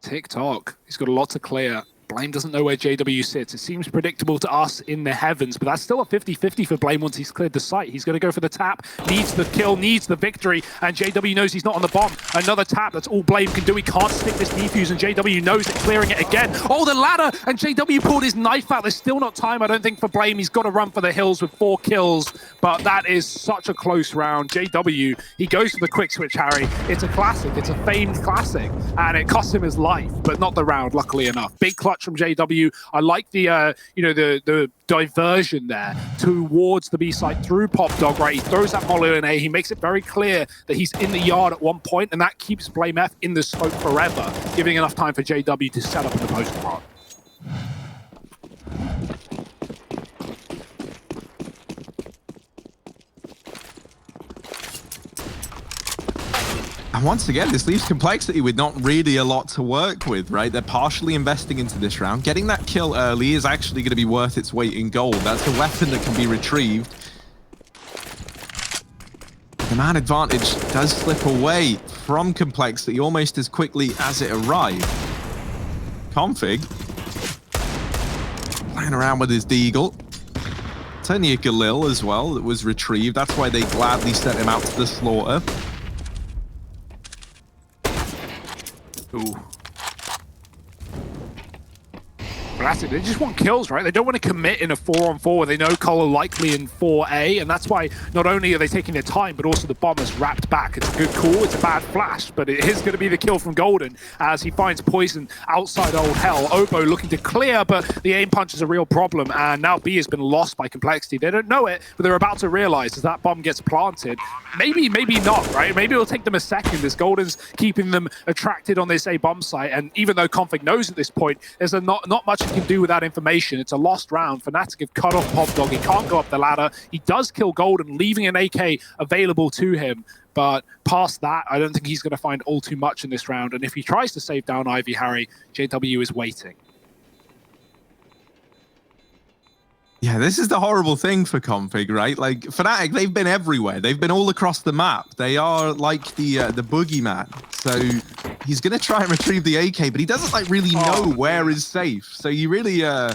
S9: TikTok. He's got a lot to clear. Blame doesn't know where JW sits. It seems predictable to us in the heavens, but that's still a 50-50 for Blame once he's cleared the site. He's going to go for the tap, needs the kill, needs the victory, and JW knows he's not on the bomb. Another tap, that's all Blame can do. He can't stick this defuse, and JW knows it, clearing it again. Oh, the ladder, and JW pulled his knife out. There's still not time, I don't think, for Blame. He's got to run for the hills with 4 kills, but that is such a close round. JW, he goes for the quick switch, Harry. It's a classic. It's a famed classic, and it cost him his life, but not the round, luckily enough. Big clutch from JW. I like the the diversion there towards the B side through Pop Dog, right? He throws that molly in A. He makes it very clear that he's in the yard at one point, and that keeps Blame F in the scope forever, giving enough time for JW to set up in the post part.
S8: And once again, this leaves Complexity with not really a lot to work with, right? They're partially investing into this round. Getting that kill early is actually going to be worth its weight in gold. That's a weapon that can be retrieved. The man advantage does slip away from Complexity almost as quickly as it arrived. Config playing around with his Deagle. Turning a Galil as well that was retrieved. That's why they gladly sent him out to the slaughter.
S9: Ooh. But that's it. They just want kills, right? They don't want to commit in a 4-on-4 where they know Cole are likely in 4A, and that's why not only are they taking their time, but also the bomb is wrapped back. It's a good call, it's a bad flash, but it is going to be the kill from Golden as he finds Poison outside Old Hell. Obo looking to clear, but the aim punch is a real problem, and now B has been lost by Complexity. They don't know it, but they're about to realize as that bomb gets planted, maybe not, right? Maybe it'll take them a second as Golden's keeping them attracted on this A bomb site, and even though Config knows at this point, there's not much he can do with that information. It's a lost round. Fnatic have cut off Pop Dog. He can't go up the ladder. He does kill Golden, leaving an AK available to him. But past that, I don't think he's going to find all too much in this round. And if he tries to save down Ivy, Harry, JW is waiting.
S8: Yeah, this is the horrible thing for Config, right? Like, Fnatic, they've been everywhere. They've been all across the map. They are like the boogeyman. So he's going to try and retrieve the AK, but he doesn't like really know where is safe. So you really, you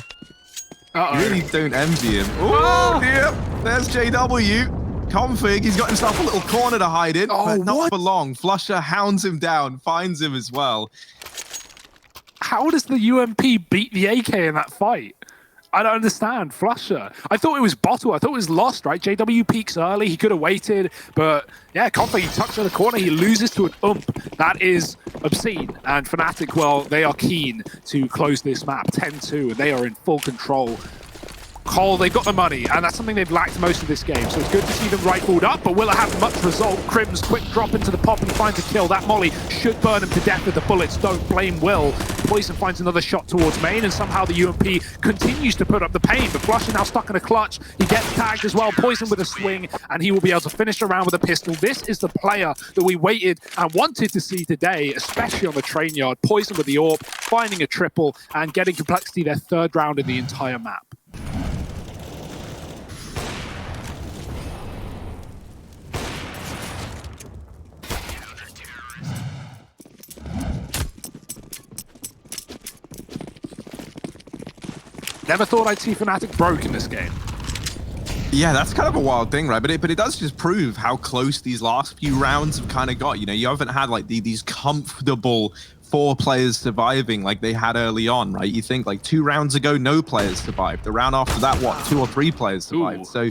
S8: really don't envy him. Oh, dear. There's JW. Config, he's got himself a little corner to hide in, but not for long. Flusher hounds him down, finds him as well.
S9: How does the UMP beat the AK in that fight? I don't understand. Flusher. I thought it was Bottle. I thought it was Lost, right? JW peaks early. He could have waited. But yeah, Config, he tucks in the corner. He loses to an That is obscene. And Fnatic, well, they are keen to close this map 10-2, and they are in full control. Cole, they've got the money, and that's something they've lacked most of this game. So it's good to see them rifled up, but will it have much result? Crim's quick drop into the pop and finds a kill. That molly should burn him to death if the bullets don't blame Will. Poison finds another shot towards main, and somehow the UMP continues to put up the pain, but Flusher now stuck in a clutch. He gets tagged as well, Poison with a swing, and he will be able to finish around with a pistol. This is the player that we waited and wanted to see today, especially on the train yard. Poison with the AWP, finding a triple, and getting Complexity their third round in the entire map. Never thought I'd see Fnatic broke in this game.
S8: Yeah, that's kind of a wild thing, right? But it does just prove how close these last few rounds have kind of got. You know, you haven't had like these comfortable 4 players surviving like they had early on, right? You think like 2 rounds ago, no players survived. The round after that, what, 2 or 3 players survived.
S9: Ooh.
S8: So,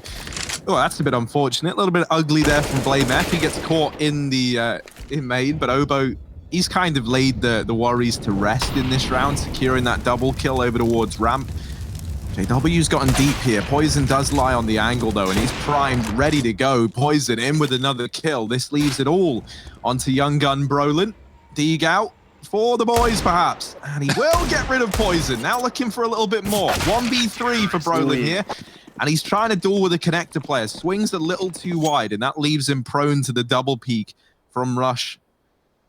S8: that's a bit unfortunate. A little bit ugly there from BlameF. He gets caught in the in main, but Obo, he's kind of laid the worries to rest in this round, securing that double kill over towards ramp. JW's gotten deep here. Poison does lie on the angle though, and he's primed, ready to go. Poison in with another kill. This leaves it all onto Young Gun Brolin. Deeg out for the boys perhaps, and he will get rid of Poison. Now looking for a little bit more. 1v3 for Brolin here, and he's trying to duel with a connector player. Swings a little too wide, and that leaves him prone to the double peek from Rush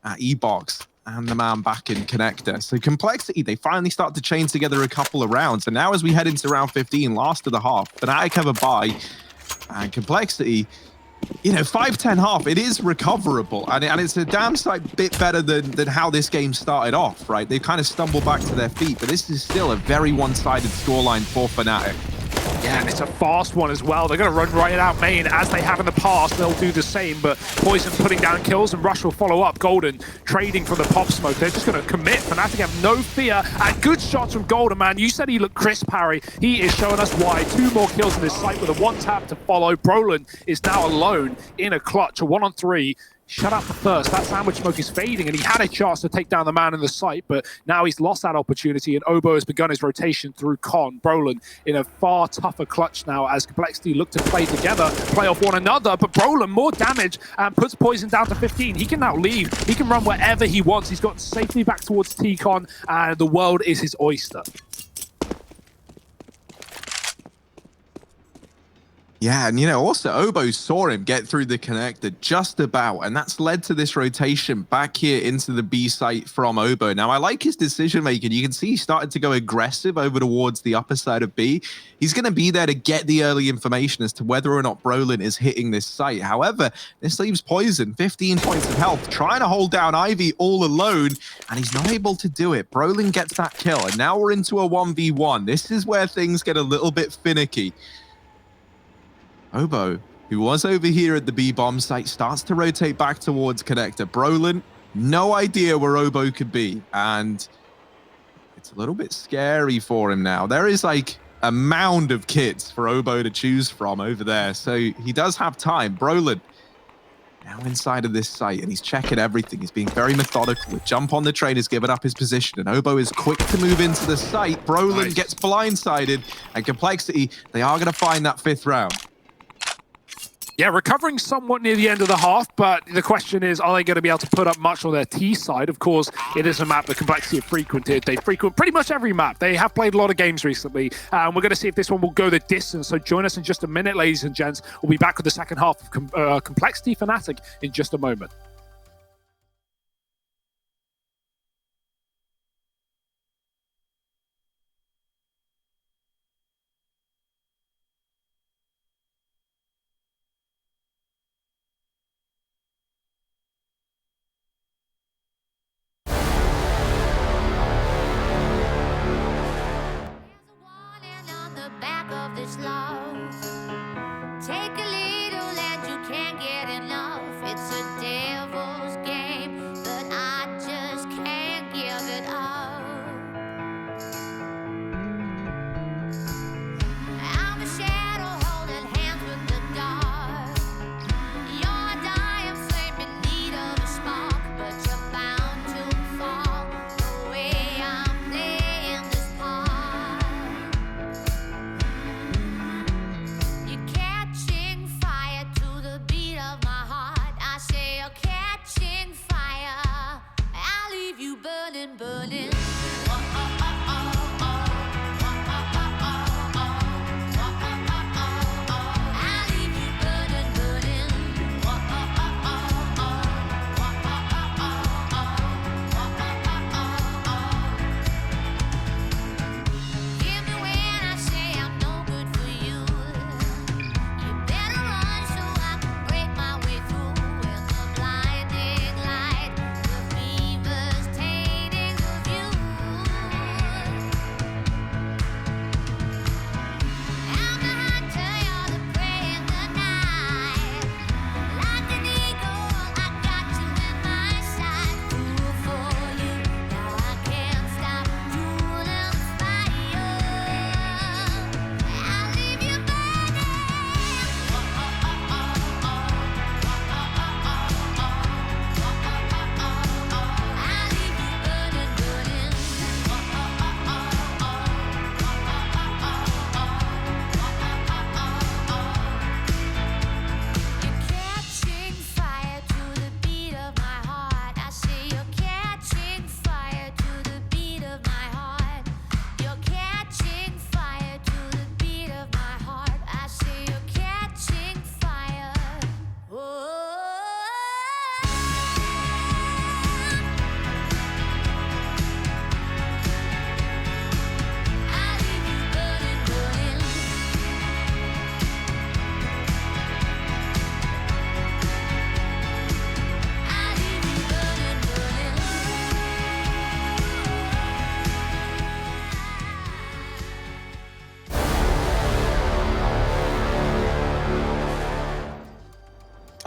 S8: at E-Box. And the man back in connector. So Complexity, they finally start to chain together a couple of rounds. And now as we head into round 15, last of the half, Fnatic have a bye. And Complexity, you know, 5-10 half, it is recoverable. And it's a damn sight bit better than how this game started off, right? They kind of stumbled back to their feet, but this is still a very one-sided scoreline for Fnatic.
S9: Yeah, and it's a fast one as well. They're going to run right out main as they have in the past. They'll do the same, but Poison putting down kills and Rush will follow up. Golden trading from the pop smoke. They're just going to commit. Fnatic have no fear, and good shots from Golden, man. You said he looked crisp, Harry. He is showing us why. 2 more kills in this site with a 1-tap to follow. Brolin is now alone in a clutch, a 1-on-3. Shut up the first. That sandwich smoke is fading, and he had a chance to take down the man in the site, but now he's lost that opportunity, and Obo has begun his rotation through Con. Brolin in a far tougher clutch now as Complexity look to play together, play off one another, but Brolin more damage and puts Poison down to 15. He can now leave. He can run wherever he wants. He's gotten safely back towards T-Con, and the world is his oyster.
S8: Yeah, and you know, also Obo saw him get through the connector just about, and that's led to this rotation back here into the B site from Obo. Now, I like his decision making. You can see he started to go aggressive over towards the upper side of B. He's going to be there to get the early information as to whether or not Brolin is hitting this site. However, this leaves Poison, 15 points of health, trying to hold down Ivy all alone, and he's not able to do it. Brolin gets that kill, and now we're into a 1v1. This is where things get a little bit finicky. Obo, who was over here at the B-bomb site, starts to rotate back towards connector. Brolin, no idea where Obo could be, and it's a little bit scary for him now. There is like a mound of kits for Obo to choose from over there, so he does have time. Brolin now inside of this site, and he's checking everything. He's being very methodical. The jump on the train has given up his position, and Obo is quick to move into the site. Brolin gets blindsided, and Complexity, they are going to find that 5th round.
S9: Yeah, recovering somewhat near the end of the half, but the question is, are they going to be able to put up much on their T side? Of course, it is a map that Complexity have frequented. They frequent pretty much every map. They have played a lot of games recently, and we're going to see if this one will go the distance. So join us in just a minute, ladies and gents. We'll be back with the second half of Complexity Fnatic in just a moment.
S10: Take a little and you can't get enough. It's a devil's game, but I just can't give it up.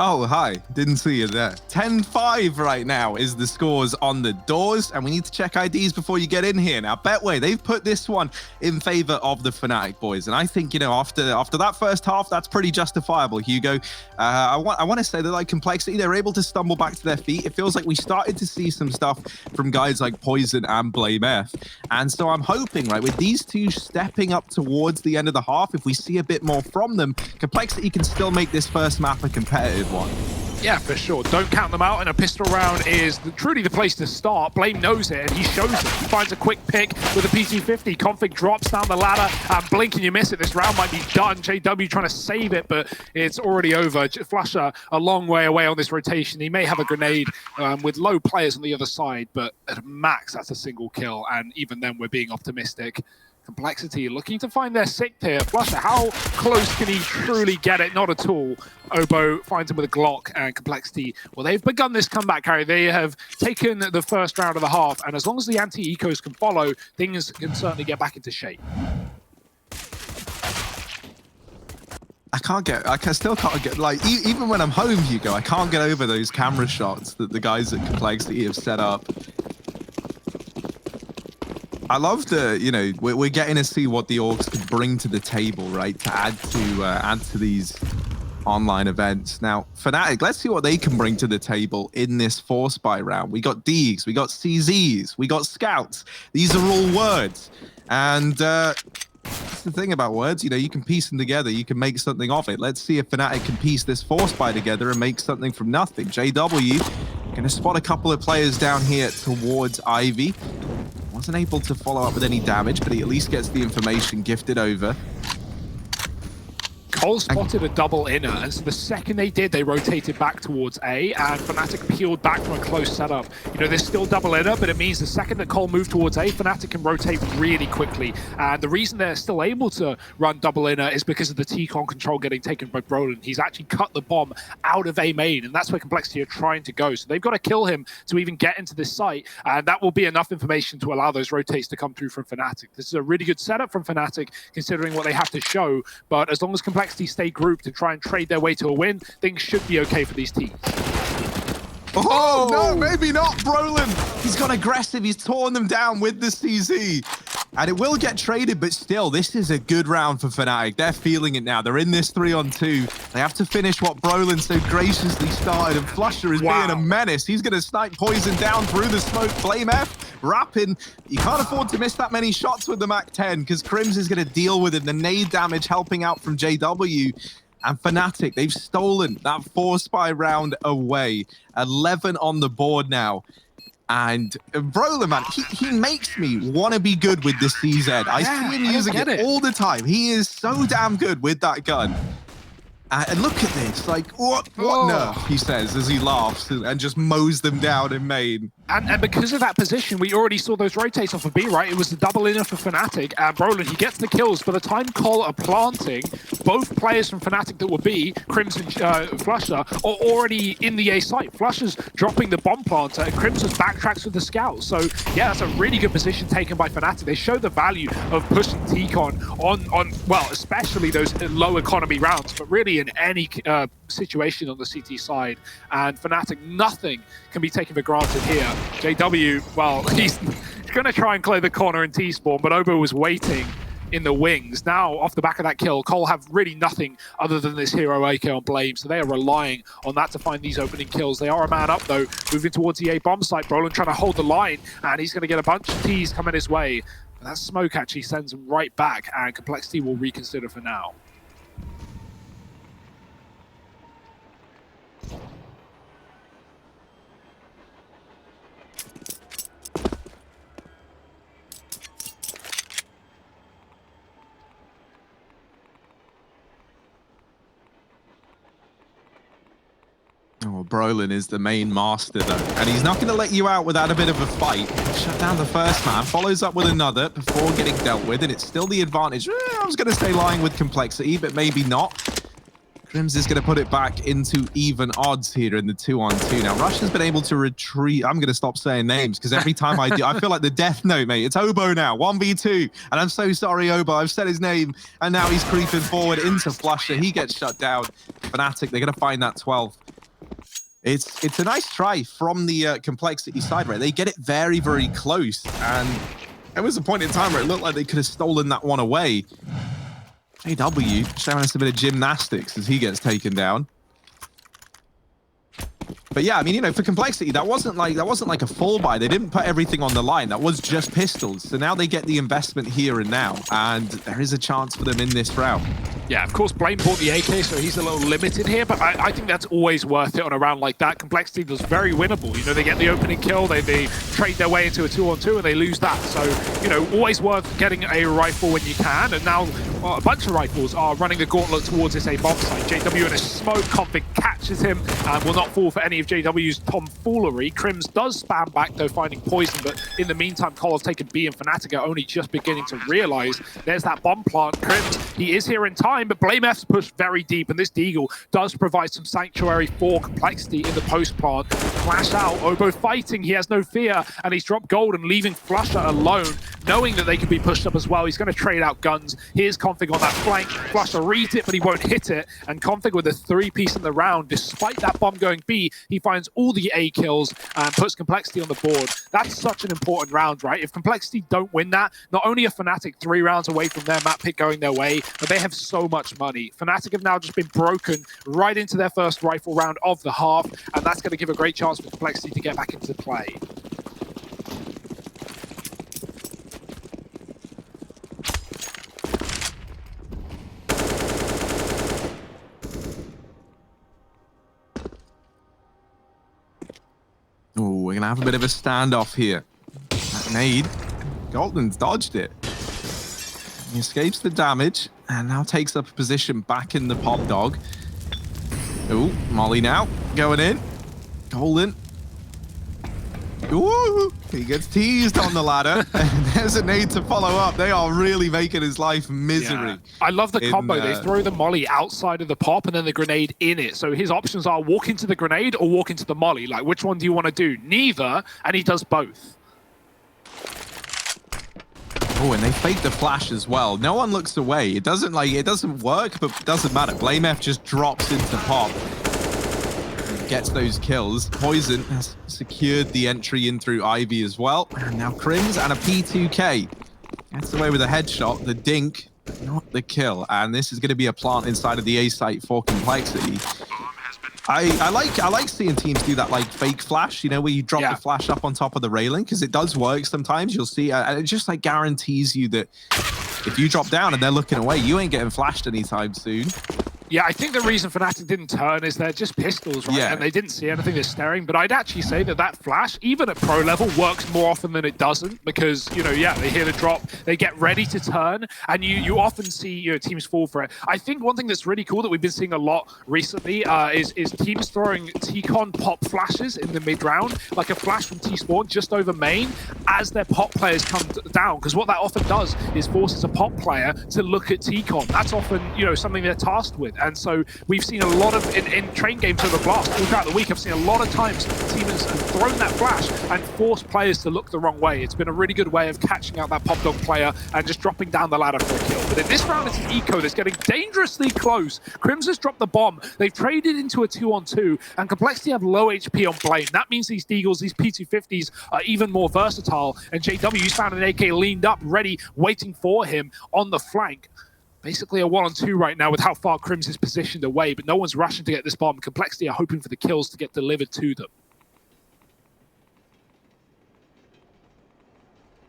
S8: Oh, hi. Didn't see you there. 10-5 right now is the scores on the doors, and we need to check IDs before you get in here. Now, Betway, they've put this one in favor of the Fnatic boys, and I think, you know, after that first half, that's pretty justifiable, Hugo. I want to say that, like, Complexity, they're able to stumble back to their feet. It feels like we started to see some stuff from guys like Poison and Blame F, and so I'm hoping, right, with these two stepping up towards the end of the half, if we see a bit more from them, Complexity can still make this first map a competitive one.
S9: Yeah, for sure. Don't count them out, and a pistol round is truly the place to start. Blame knows it, and he shows it. He finds a quick pick with a P250. Config drops down the ladder, and blink and you miss it. This round might be done. JW trying to save it, but it's already over. Flusher a long way away on this rotation. He may have a grenade with low players on the other side, but at max, that's a single kill, and even then, we're being optimistic. Complexity looking to find their sixth here. Flusher, how close can he truly get it? Not at all. Obo finds him with a Glock, and Complexity, well, they've begun this comeback carry. They have taken the first round of the half, and as long as the anti-ecos can follow, things can certainly get back into shape.
S8: I still can't get, like, even when I'm home, Hugo, I can't get over those camera shots that the guys at Complexity have set up. I love the, you know, we're getting to see what the orgs can bring to the table, right? To add to these online events. Now, Fnatic, let's see what they can bring to the table in this 4-spy round. We got Deegs, we got CZs, we got Scouts. These are all words. And that's the thing about words, you know, you can piece them together, you can make something of it. Let's see if Fnatic can piece this 4-spy together and make something from nothing. JW gonna spot a couple of players down here towards Ivy. Wasn't able to follow up with any damage, but he at least gets the information gifted over.
S9: Cole spotted a double inner, and so the second they did, they rotated back towards A, and Fnatic peeled back from a close setup. You know, there's still double inner, but it means the second that Cole moved towards A, Fnatic can rotate really quickly. And the reason they're still able to run double inner is because of the T-con control getting taken by Brolin. He's actually cut the bomb out of A main, and that's where Complexity are trying to go. So they've got to kill him to even get into this site, and that will be enough information to allow those rotates to come through from Fnatic. This is a really good setup from Fnatic, considering what they have to show, but as long as Complexity stay grouped and try and trade their way to a win, things should be okay for these teams.
S8: Oh, no, maybe not. Brolin, he's gone aggressive. He's torn them down with the CZ. And it will get traded, but still, this is a good round for Fnatic. They're feeling it now. They're in this 3-on-2. They have to finish what Brolin so graciously started, and Flusher is being a menace. He's going to snipe Poison down through the smoke. Blame F, Rappin. You can't afford to miss that many shots with the Mac-10, because Crims is going to deal with it. The nade damage helping out from JW. And Fnatic, they've stolen that 4-spy round away. 11 on the board now. And Brolin, man, he makes me want to be good with the CZ. I see him using it all the time. He is so damn good with that gun. And look at this, like, what nerf, he says as he laughs and just mows them down in main.
S9: And because of that position, we already saw those rotates off of B, right? It was the double inner for Fnatic, and Brolin, he gets the kills. By the time Cole are planting, both players from Fnatic that were B, Crimson Flusher, are already in the A site. Flusher's dropping the bomb planter, and Crimson backtracks with the scout. So, yeah, that's a really good position taken by Fnatic. They show the value of pushing T-con on well, especially those low economy rounds, but really in any situation on the CT side. And Fnatic, nothing can be taken for granted here. JW, well, he's going to try and clear the corner in T-spawn, but Obo was waiting in the wings. Now, off the back of that kill, Cole have really nothing other than this hero AK on Blame, so they are relying on that to find these opening kills. They are a man up, though, moving towards the A bomb site. Brolin trying to hold the line, and he's going to get a bunch of Ts coming his way. But that smoke actually sends him right back, and Complexity will reconsider for now.
S8: Oh, Brolin is the main master, though. And he's not going to let you out without a bit of a fight. Shut down the first man, follows up with another before getting dealt with, and it's still the advantage. I was going to say lying with Complexity, but maybe not. Crims is going to put it back into even odds here in the 2-on-2. Now, Rush has been able to retreat. I'm going to stop saying names because every time I do, I feel like the Death Note, mate. It's Obo now, 1v2. And I'm so sorry, Obo. I've said his name, and now he's creeping forward into Flusher. He gets shut down. Fnatic, they're going to find that 12th. It's a nice try from the Complexity side, right? They get it very, very close. And there was a point in time where it looked like they could have stolen that one away. JW showing us a bit of gymnastics as he gets taken down. But yeah, I mean, you know, for Complexity, that wasn't like a full buy. They didn't put everything on the line. That was just pistols. So now they get the investment here and now, and there is a chance for them in this round.
S9: Yeah, of course, Blame bought the AK, so he's a little limited here, but I think that's always worth it on a round like that. Complexity was very winnable. You know, they get the opening kill, they trade their way into a 2-on-2, and they lose that. So, you know, always worth getting a rifle when you can, and now a bunch of rifles are running the gauntlet towards this A bomb site. JW in a smoke, Config catches him, and will not fall for any of JW's tomfoolery. Crims does spam back, though, finding poison, but in the meantime, Cole's taken B, and Fnatic are only just beginning to realize there's that bomb plant. Crims, he is here in time, but Blame F's pushed very deep, and this Deagle does provide some sanctuary for Complexity in the post plant. Flash out, Obo fighting, he has no fear, and he's dropped gold and leaving Flusher alone, knowing that they could be pushed up as well. He's going to trade out guns. Here's Config on that flank. Flusher reads it, but he won't hit it, and Config with a 3-piece in the round. Despite that bomb going B, he finds all the A kills and puts Complexity on the board. That's such an important round, right? If Complexity don't win that, not only are Fnatic 3 rounds away from their map pick going their way, but they have so much money. Fnatic have now just been broken right into their first rifle round of the half, and that's going to give a great chance for Complexity to get back into play.
S8: Oh, we're going to have a bit of a standoff here. That nade, Golden's dodged it. He escapes the damage and now takes up a position back in the pop dog. Oh, Molly now going in. Golden. Ooh, he gets teased on the ladder. And there's a nade to follow up. They are really making his life misery.
S9: Yeah. I love the combo. They throw the molly outside of the pop and then the grenade in it. So his options are walk into the grenade or walk into the molly. Like, which one do you want to do? Neither, and he does both.
S8: Oh, and they fake the flash as well. No one looks away. It doesn't work, but it doesn't matter. Blame F just drops into pop. Gets those kills. Poison has secured the entry in through Ivy as well. And now Crims and a P2K. Gets away with a headshot. The dink, not the kill. And this is going to be a plant inside of the A site for Complexity. I like seeing teams do that, like fake flash, you know, where you drop the flash up on top of the railing, because it does work sometimes. You'll see, and it just like guarantees you that if you drop down and they're looking away, you ain't getting flashed anytime soon.
S9: Yeah, I think the reason Fnatic didn't turn is they're just pistols, right? Yeah. And they didn't see anything, they're staring. But I'd actually say that flash, even at pro level, works more often than it doesn't, because, you know, yeah, they hear the drop, they get ready to turn, and you often see, you know, teams fall for it. I think one thing that's really cool that we've been seeing a lot recently is teams throwing T-Con pop flashes in the mid-round, like a flash from T-Spawn just over main as their pop players come down, because what that often does is forces a pop player to look at T-Con. That's often, you know, something they're tasked with. And so we've seen a lot of, in train games over Blast, all throughout the week, I've seen a lot of times teams have thrown that flash and forced players to look the wrong way. It's been a really good way of catching out that pop dog player and just dropping down the ladder for a kill. But in this round, it's an eco that's getting dangerously close. Crims has dropped the bomb. They've traded into a 2-on-2, and Complexity have low HP on Blame. That means these Deagles, these P250s, are even more versatile. And JW's found an AK leaned up, ready, waiting for him on the flank. Basically a 1-on-2 right now with how far Crims is positioned away, but no one's rushing to get this bomb. Complexity are hoping for the kills to get delivered to them.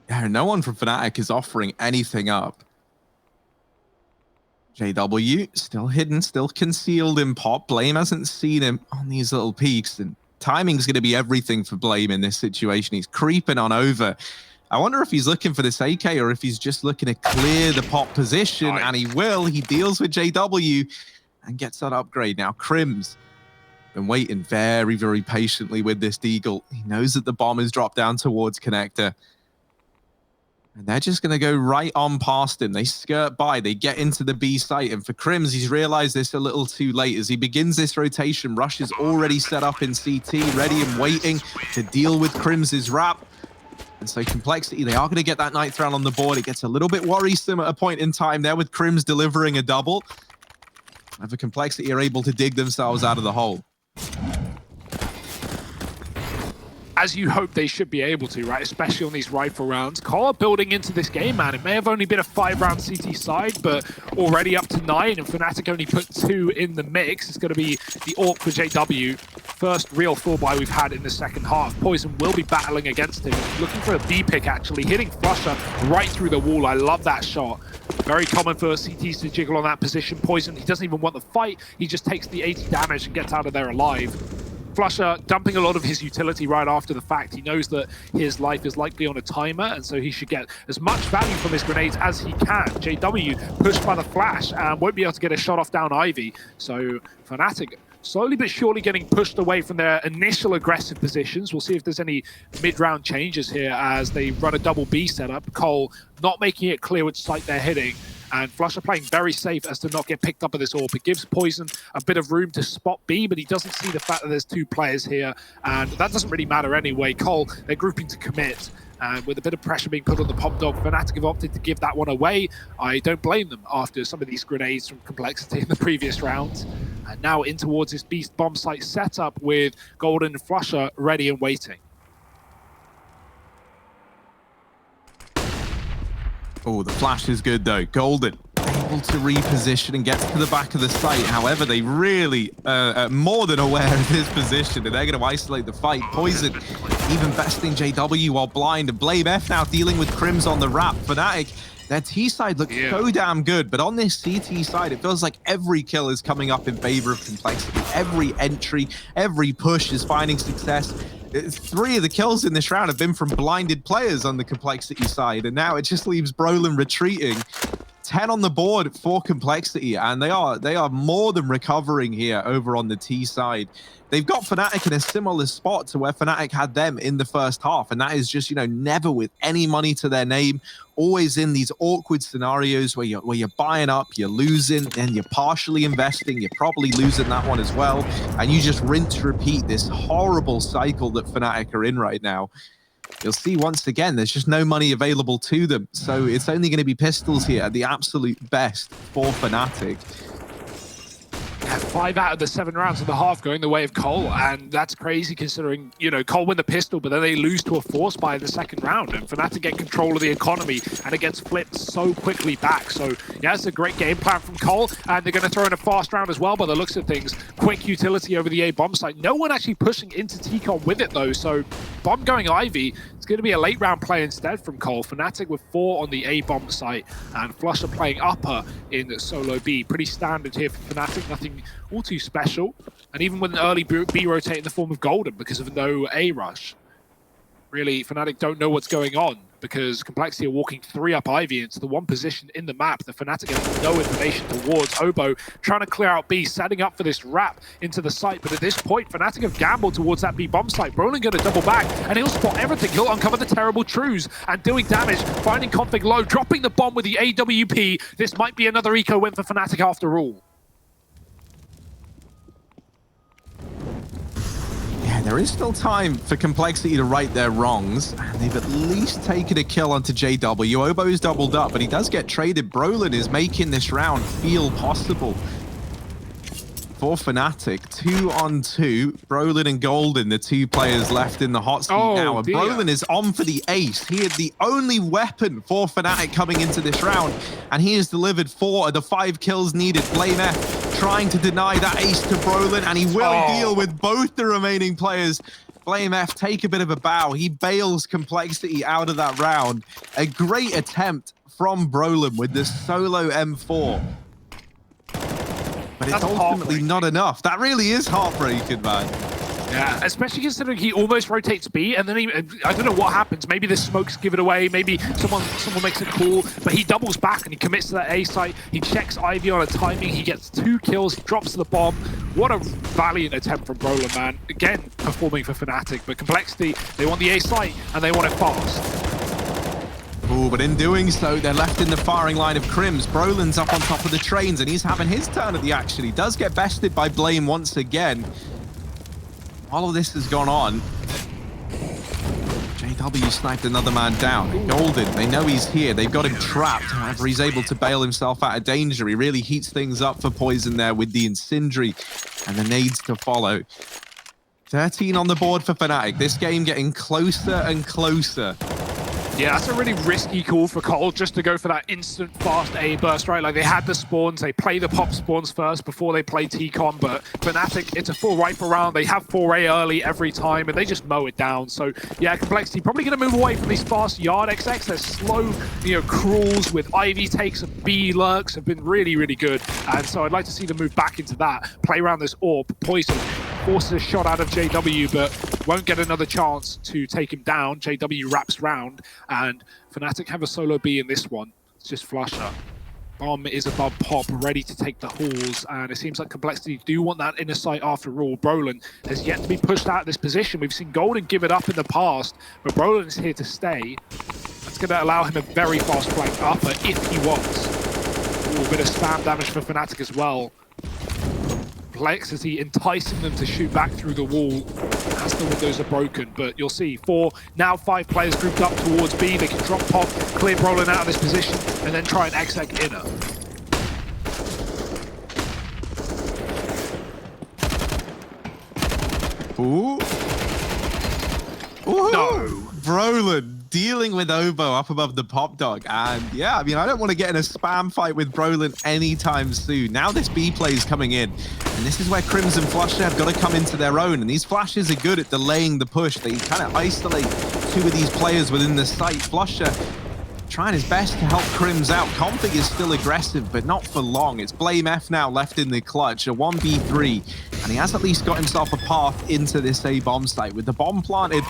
S8: Yeah, no one from Fnatic is offering anything up. JW still hidden, still concealed in pop. Blame hasn't seen him on these little peaks, and timing's going to be everything for Blame in this situation. He's creeping on over. I wonder if he's looking for this AK or if he's just looking to clear the pop position, and he will. He deals with JW and gets that upgrade. Now, Crims been waiting very, very patiently with this Deagle. He knows that the bomb is dropped down towards Connector. And they're just going to go right on past him. They skirt by. They get into the B site. And for Crims, he's realized this a little too late. As he begins this rotation, Rush is already set up in CT, ready and waiting to deal with Crims's wrap. And so Complexity, they are going to get that ninth round on the board. It gets a little bit worrisome at a point in time there with Crims delivering a double. And for Complexity are able to dig themselves out of the hole.
S9: as you hope they should be able to, right? Especially on these rifle rounds. Cole are building into this game, man. It may have only been a 5-round CT side, but already up to 9, and Fnatic only put 2 in the mix. It's going to be the Orc for JW. First real full buy we've had in the second half. Poison will be battling against him. Looking for a B pick, actually. Hitting Flusher right through the wall. I love that shot. Very common for CTs to jiggle on that position. Poison, he doesn't even want the fight. He just takes the 80 damage and gets out of there alive. Flusher dumping a lot of his utility right after the fact. He knows that his life is likely on a timer, and so he should get as much value from his grenades as he can. JW pushed by the flash and won't be able to get a shot off down Ivy. So Fnatic slowly but surely getting pushed away from their initial aggressive positions. We'll see if there's any mid-round changes here as they run a double B setup. Cole not making it clear which site they're hitting. And Flusher playing very safe as to not get picked up at this AWP. It gives Poison a bit of room to spot B, but he doesn't see the fact that there's 2 players here. And that doesn't really matter anyway. Cole, they're grouping to commit. And with a bit of pressure being put on the Pop Dog, Fnatic have opted to give that one away. I don't blame them after some of these grenades from Complexity in the previous round. And now in towards this Beast bomb site setup with Golden and Flusher ready and waiting.
S8: Oh, the flash is good though. Golden able to reposition and gets to the back of the site. However, they really are more than aware of his position, and they're going to isolate the fight. Poison even besting JW while blind, and Blame F now dealing with Crims on the wrap. Fnatic, their T side looks so damn good, but on this CT side, it feels like every kill is coming up in favor of Complexity. Every entry, every push is finding success. 3 of the kills in this round have been from blinded players on the Complexity side, and now it just leaves Brolin retreating. 10 on the board for Complexity, and they are more than recovering here over on the T side. They've got Fnatic in a similar spot to where Fnatic had them in the first half, and that is just, you know, never with any money to their name, always in these awkward scenarios where you're buying up, you're losing, and you're partially investing, you're probably losing that one as well, and you just rinse, repeat this horrible cycle that Fnatic are in right now. You'll see once again, there's just no money available to them. So it's only going to be pistols here at the absolute best for Fnatic.
S9: 5 out of the 7 rounds of the half going the way of Cole, and that's crazy considering, you know, Cole win the pistol, but then they lose to a force buy in the second round, and Fnatic get control of the economy, and it gets flipped so quickly back. So yeah, it's a great game plan from Cole, and they're going to throw in a fast round as well by the looks of things. Quick utility over the A bomb site. No one actually pushing into T-Con with it though, so bomb going Ivy. It's going to be a late round play instead from Cole. Fnatic with 4 on the A bomb site, and Flusher playing upper in solo B. Pretty standard here for Fnatic, nothing all too special. And even with an early B rotate in the form of Golden because of no A rush. Really, Fnatic don't know what's going on because Complexity are walking 3 up Ivy into the one position in the map. The Fnatic have no information towards Obo, trying to clear out B, setting up for this wrap into the site. But at this point, Fnatic have gambled towards that B bomb site. Brolin going to double back, and he'll spot everything. He'll uncover the terrible trues and doing damage, finding config low, dropping the bomb with the AWP. This might be another eco win for Fnatic after all.
S8: There is still time for Complexity to right their wrongs, and they've at least taken a kill onto JW. Obo's doubled up, but he does get traded. Brolin is making this round feel possible for Fnatic. 2 on 2. Brolin and Golden, the 2 players left in the hot seat now. And Brolin is on for the ace. He is the only weapon for Fnatic coming into this round, and he has delivered 4 of the 5 kills needed. Blame F trying to deny that ace to Brolin, and he will deal with both the remaining players. Blame F take a bit of a bow. He bails Complexity out of that round. A great attempt from Brolin with the solo M4. But it's ultimately not enough. That really is heartbreaking, man.
S9: Yeah, especially considering he almost rotates B, and then I don't know what happens. Maybe the smokes give it away. Maybe someone makes a call, but he doubles back and he commits to that A site. He checks Ivy on a timing. He gets 2 kills. He drops the bomb. What a valiant attempt from Brolin, man. Again, performing for Fnatic, but Complexity, they want the A site and they want it fast.
S8: Oh, but in doing so, they're left in the firing line of Crims. Brolin's up on top of the trains, and he's having his turn at the action. He does get bested by Blame once again. All of this has gone on. JW sniped another man down. Golden, they know he's here. They've got him trapped. However, he's able to bail himself out of danger. He really heats things up for Poison there with the Incendiary and the nades to follow. 13 on the board for Fnatic. This game getting closer and closer.
S9: Yeah, that's a really risky call for Cole, just to go for that instant fast A burst, right? Like, they had the spawns, they play the pop spawns first before they play T-Con, but Fnatic, it's a full rifle round. They have 4A early every time, and they just mow it down. So, yeah, Complexity probably going to move away from these fast Yard XX. Their slow, crawls with Ivy takes and B lurks have been really, really good. And so I'd like to see them move back into that, play around this AWP. Poison forces a shot out of JW, but won't get another chance to take him down. JW wraps round, and Fnatic have a solo B in this one. It's just Flusher. Bomb is above Pop, ready to take the halls, and it seems like Complexity do want that inner sight after all. Brolin has yet to be pushed out of this position. We've seen Golden give it up in the past, but Brolin is here to stay. That's going to allow him a very fast flank upper if he wants. Ooh, a bit of spam damage for Fnatic as well. Complexity enticing them to shoot back through the wall as the windows are broken, but you'll see now 5 players grouped up towards B. They can drop Pop, clear Brolin out of this position, and then try and exec inner.
S8: Ooh. Ooh.
S9: No.
S8: Brolin dealing with Obo up above the Pop Dog. And yeah, I mean, I don't want to get in a spam fight with Brolin anytime soon. Now this B play is coming in. And this is where Crimson Flusher have got to come into their own. And these flashes are good at delaying the push. They kind of isolate 2 of these players within the site. Flusher trying his best to help Crims out. Config is still aggressive, but not for long. It's Blame F now left in the clutch, a 1v3. And he has at least got himself a path into this A bomb site. With the bomb planted,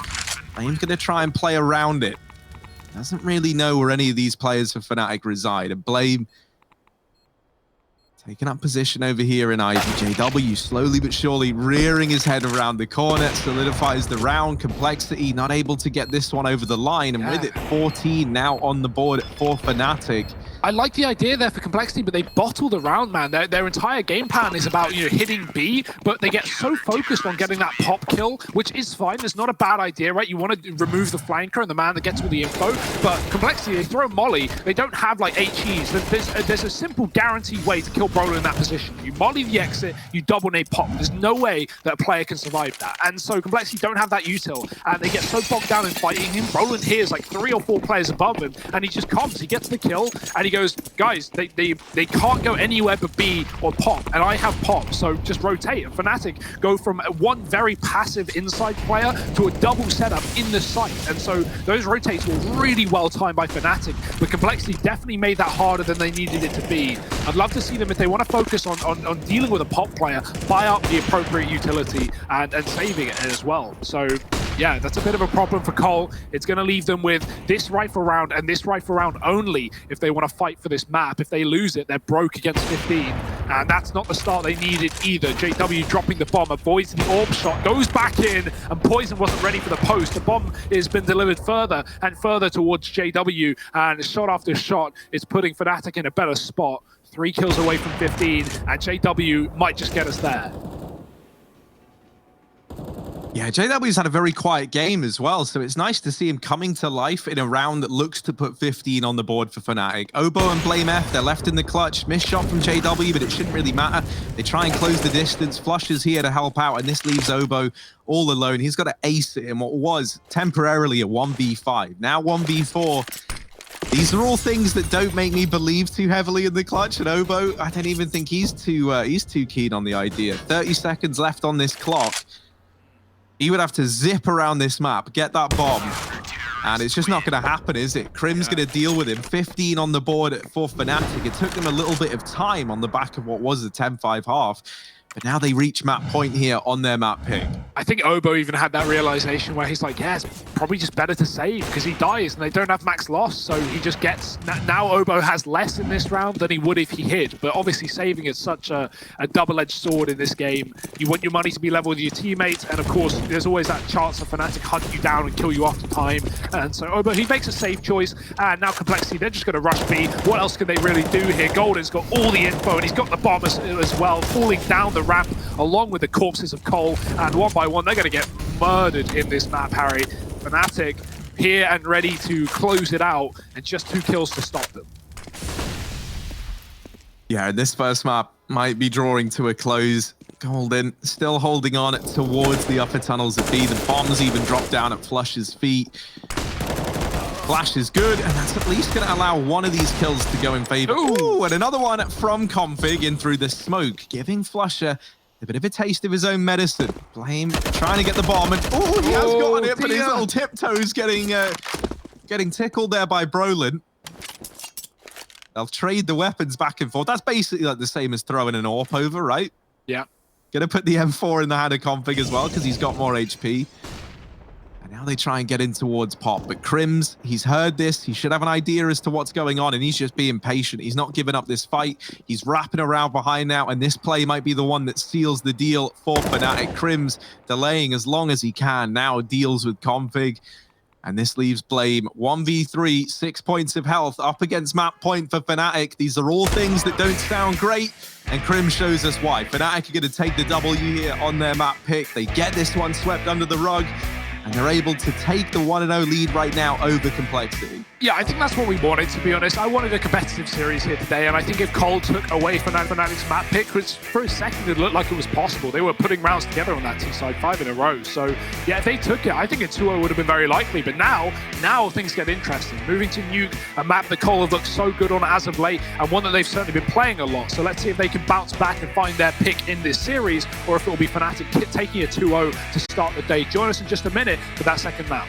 S8: Blame's going to try and play around it. Doesn't really know where any of these players for Fnatic reside. And Blame taking up position over here in Ivy. JW slowly but surely rearing his head around the corner, solidifies the round. Complexity not able to get this one over the line, and with it 14 now on the board for Fnatic.
S9: I like the idea there for Complexity, but they bottle the round, man. Their entire game plan is about hitting B, but they get so focused on getting that pop kill, which is fine. It's not a bad idea, right? You want to remove the flanker and the man that gets all the info, but Complexity, they throw Molly. They don't have like HEs. There's a simple guaranteed way to kill Brolin in that position. You Molly the exit, you double nade Pop. There's no way that a player can survive that. And so Complexity don't have that util, and they get so bogged down in fighting him. Brolin hears like 3 or 4 players above him, and he just comes. He gets the kill, and he goes, guys, they can't go anywhere but B or Pop, and I have Pop, so just rotate. And Fnatic go from one very passive inside player to a double setup in the site, and so those rotates were really well timed by Fnatic, but Complexity definitely made that harder than they needed it to be. I'd love to see them, if they want to focus on dealing with a Pop player, buy up the appropriate utility and saving it as well. So yeah, that's a bit of a problem for Cole. It's going to leave them with this rifle round and this rifle round only if they want to fight for this map. If they lose it, they're broke against 15. And that's not the start they needed either. JW dropping the bomb, avoids the orb shot, goes back in, and Poison wasn't ready for the post. The bomb has been delivered further and further towards JW, and shot after shot is putting Fnatic in a better spot. 3 kills away from 15, and JW might just get us there.
S8: Yeah, JW's had a very quiet game as well, so it's nice to see him coming to life in a round that looks to put 15 on the board for Fnatic. Obo and Blame F, they're left in the clutch. Missed shot from JW, but it shouldn't really matter. They try and close the distance. Flusher's here to help out, and this leaves Obo all alone. He's got to ace it in what was temporarily a 1v5. Now 1v4. These are all things that don't make me believe too heavily in the clutch. And Obo, I don't even think he's too keen on the idea. 30 seconds left on this clock. He would have to zip around this map, get that bomb, and it's just not going to happen, is it? Crim's going to deal with him. 15 on the board for Fnatic. It took them a little bit of time on the back of what was a 10-5 half. But now they reach map point here on their map pick.
S9: I think Obo even had that realization where he's like, yeah, it's probably just better to save because he dies and they don't have max loss. So he just gets... Now Obo has less in this round than he would if he hid. But obviously saving is such a double-edged sword in this game. You want your money to be level with your teammates. And of course, there's always that chance of Fnatic hunt you down and kill you after time. And so Obo, he makes a safe choice. And now Complexity, they're just going to rush B. What else can they really do here? Golden's got all the info and he's got the bomb as well, falling down the ramp along with the corpses of Cole, and one by one they're going to get murdered in this map, Harry. Fnatic here and ready to close it out, and just 2 kills to stop them.
S8: Yeah, this first map might be drawing to a close. Golden still holding on towards the upper tunnels of B. The bombs even drop down at Flush's feet. Flash is good, and that's at least going to allow one of these kills to go in favor. Ooh, and another one from Config in through the smoke, giving Flusher a bit of a taste of his own medicine. Blame trying to get the bomb, and oh, he has gotten it, but his little tiptoes getting tickled there by Brolin. They'll trade the weapons back and forth. That's basically like the same as throwing an AWP over, right?
S9: Yeah.
S8: Gonna put the M4 in the hand of Config as well, because he's got more HP. And now they try and get in towards Pop. But Crims, he's heard this. He should have an idea as to what's going on, and he's just being patient. He's not giving up this fight. He's wrapping around behind now, and this play might be the one that seals the deal for Fnatic. Crims delaying as long as he can. Now deals with Config. And this leaves Blame 1v3, 6 points of health up against map point for Fnatic. These are all things that don't sound great, and Crim shows us why. Fnatic are going to take the W here on their map pick. They get this one swept under the rug, and they're able to take the 1-0 lead right now over Complexity.
S9: Yeah, I think that's what we wanted, to be honest. I wanted a competitive series here today, and I think if Cole took away Fnatic's map pick, which for a second it looked like it was possible. They were putting rounds together on that T-side 5 in a row. So, yeah, if they took it, I think a 2-0 would have been very likely. But now things get interesting. Moving to Nuke, a map that Cole have looked so good on as of late, and one that they've certainly been playing a lot. So let's see if they can bounce back and find their pick in this series, or if it will be Fnatic taking a 2-0 to start the day. Join us in just a minute for that second map.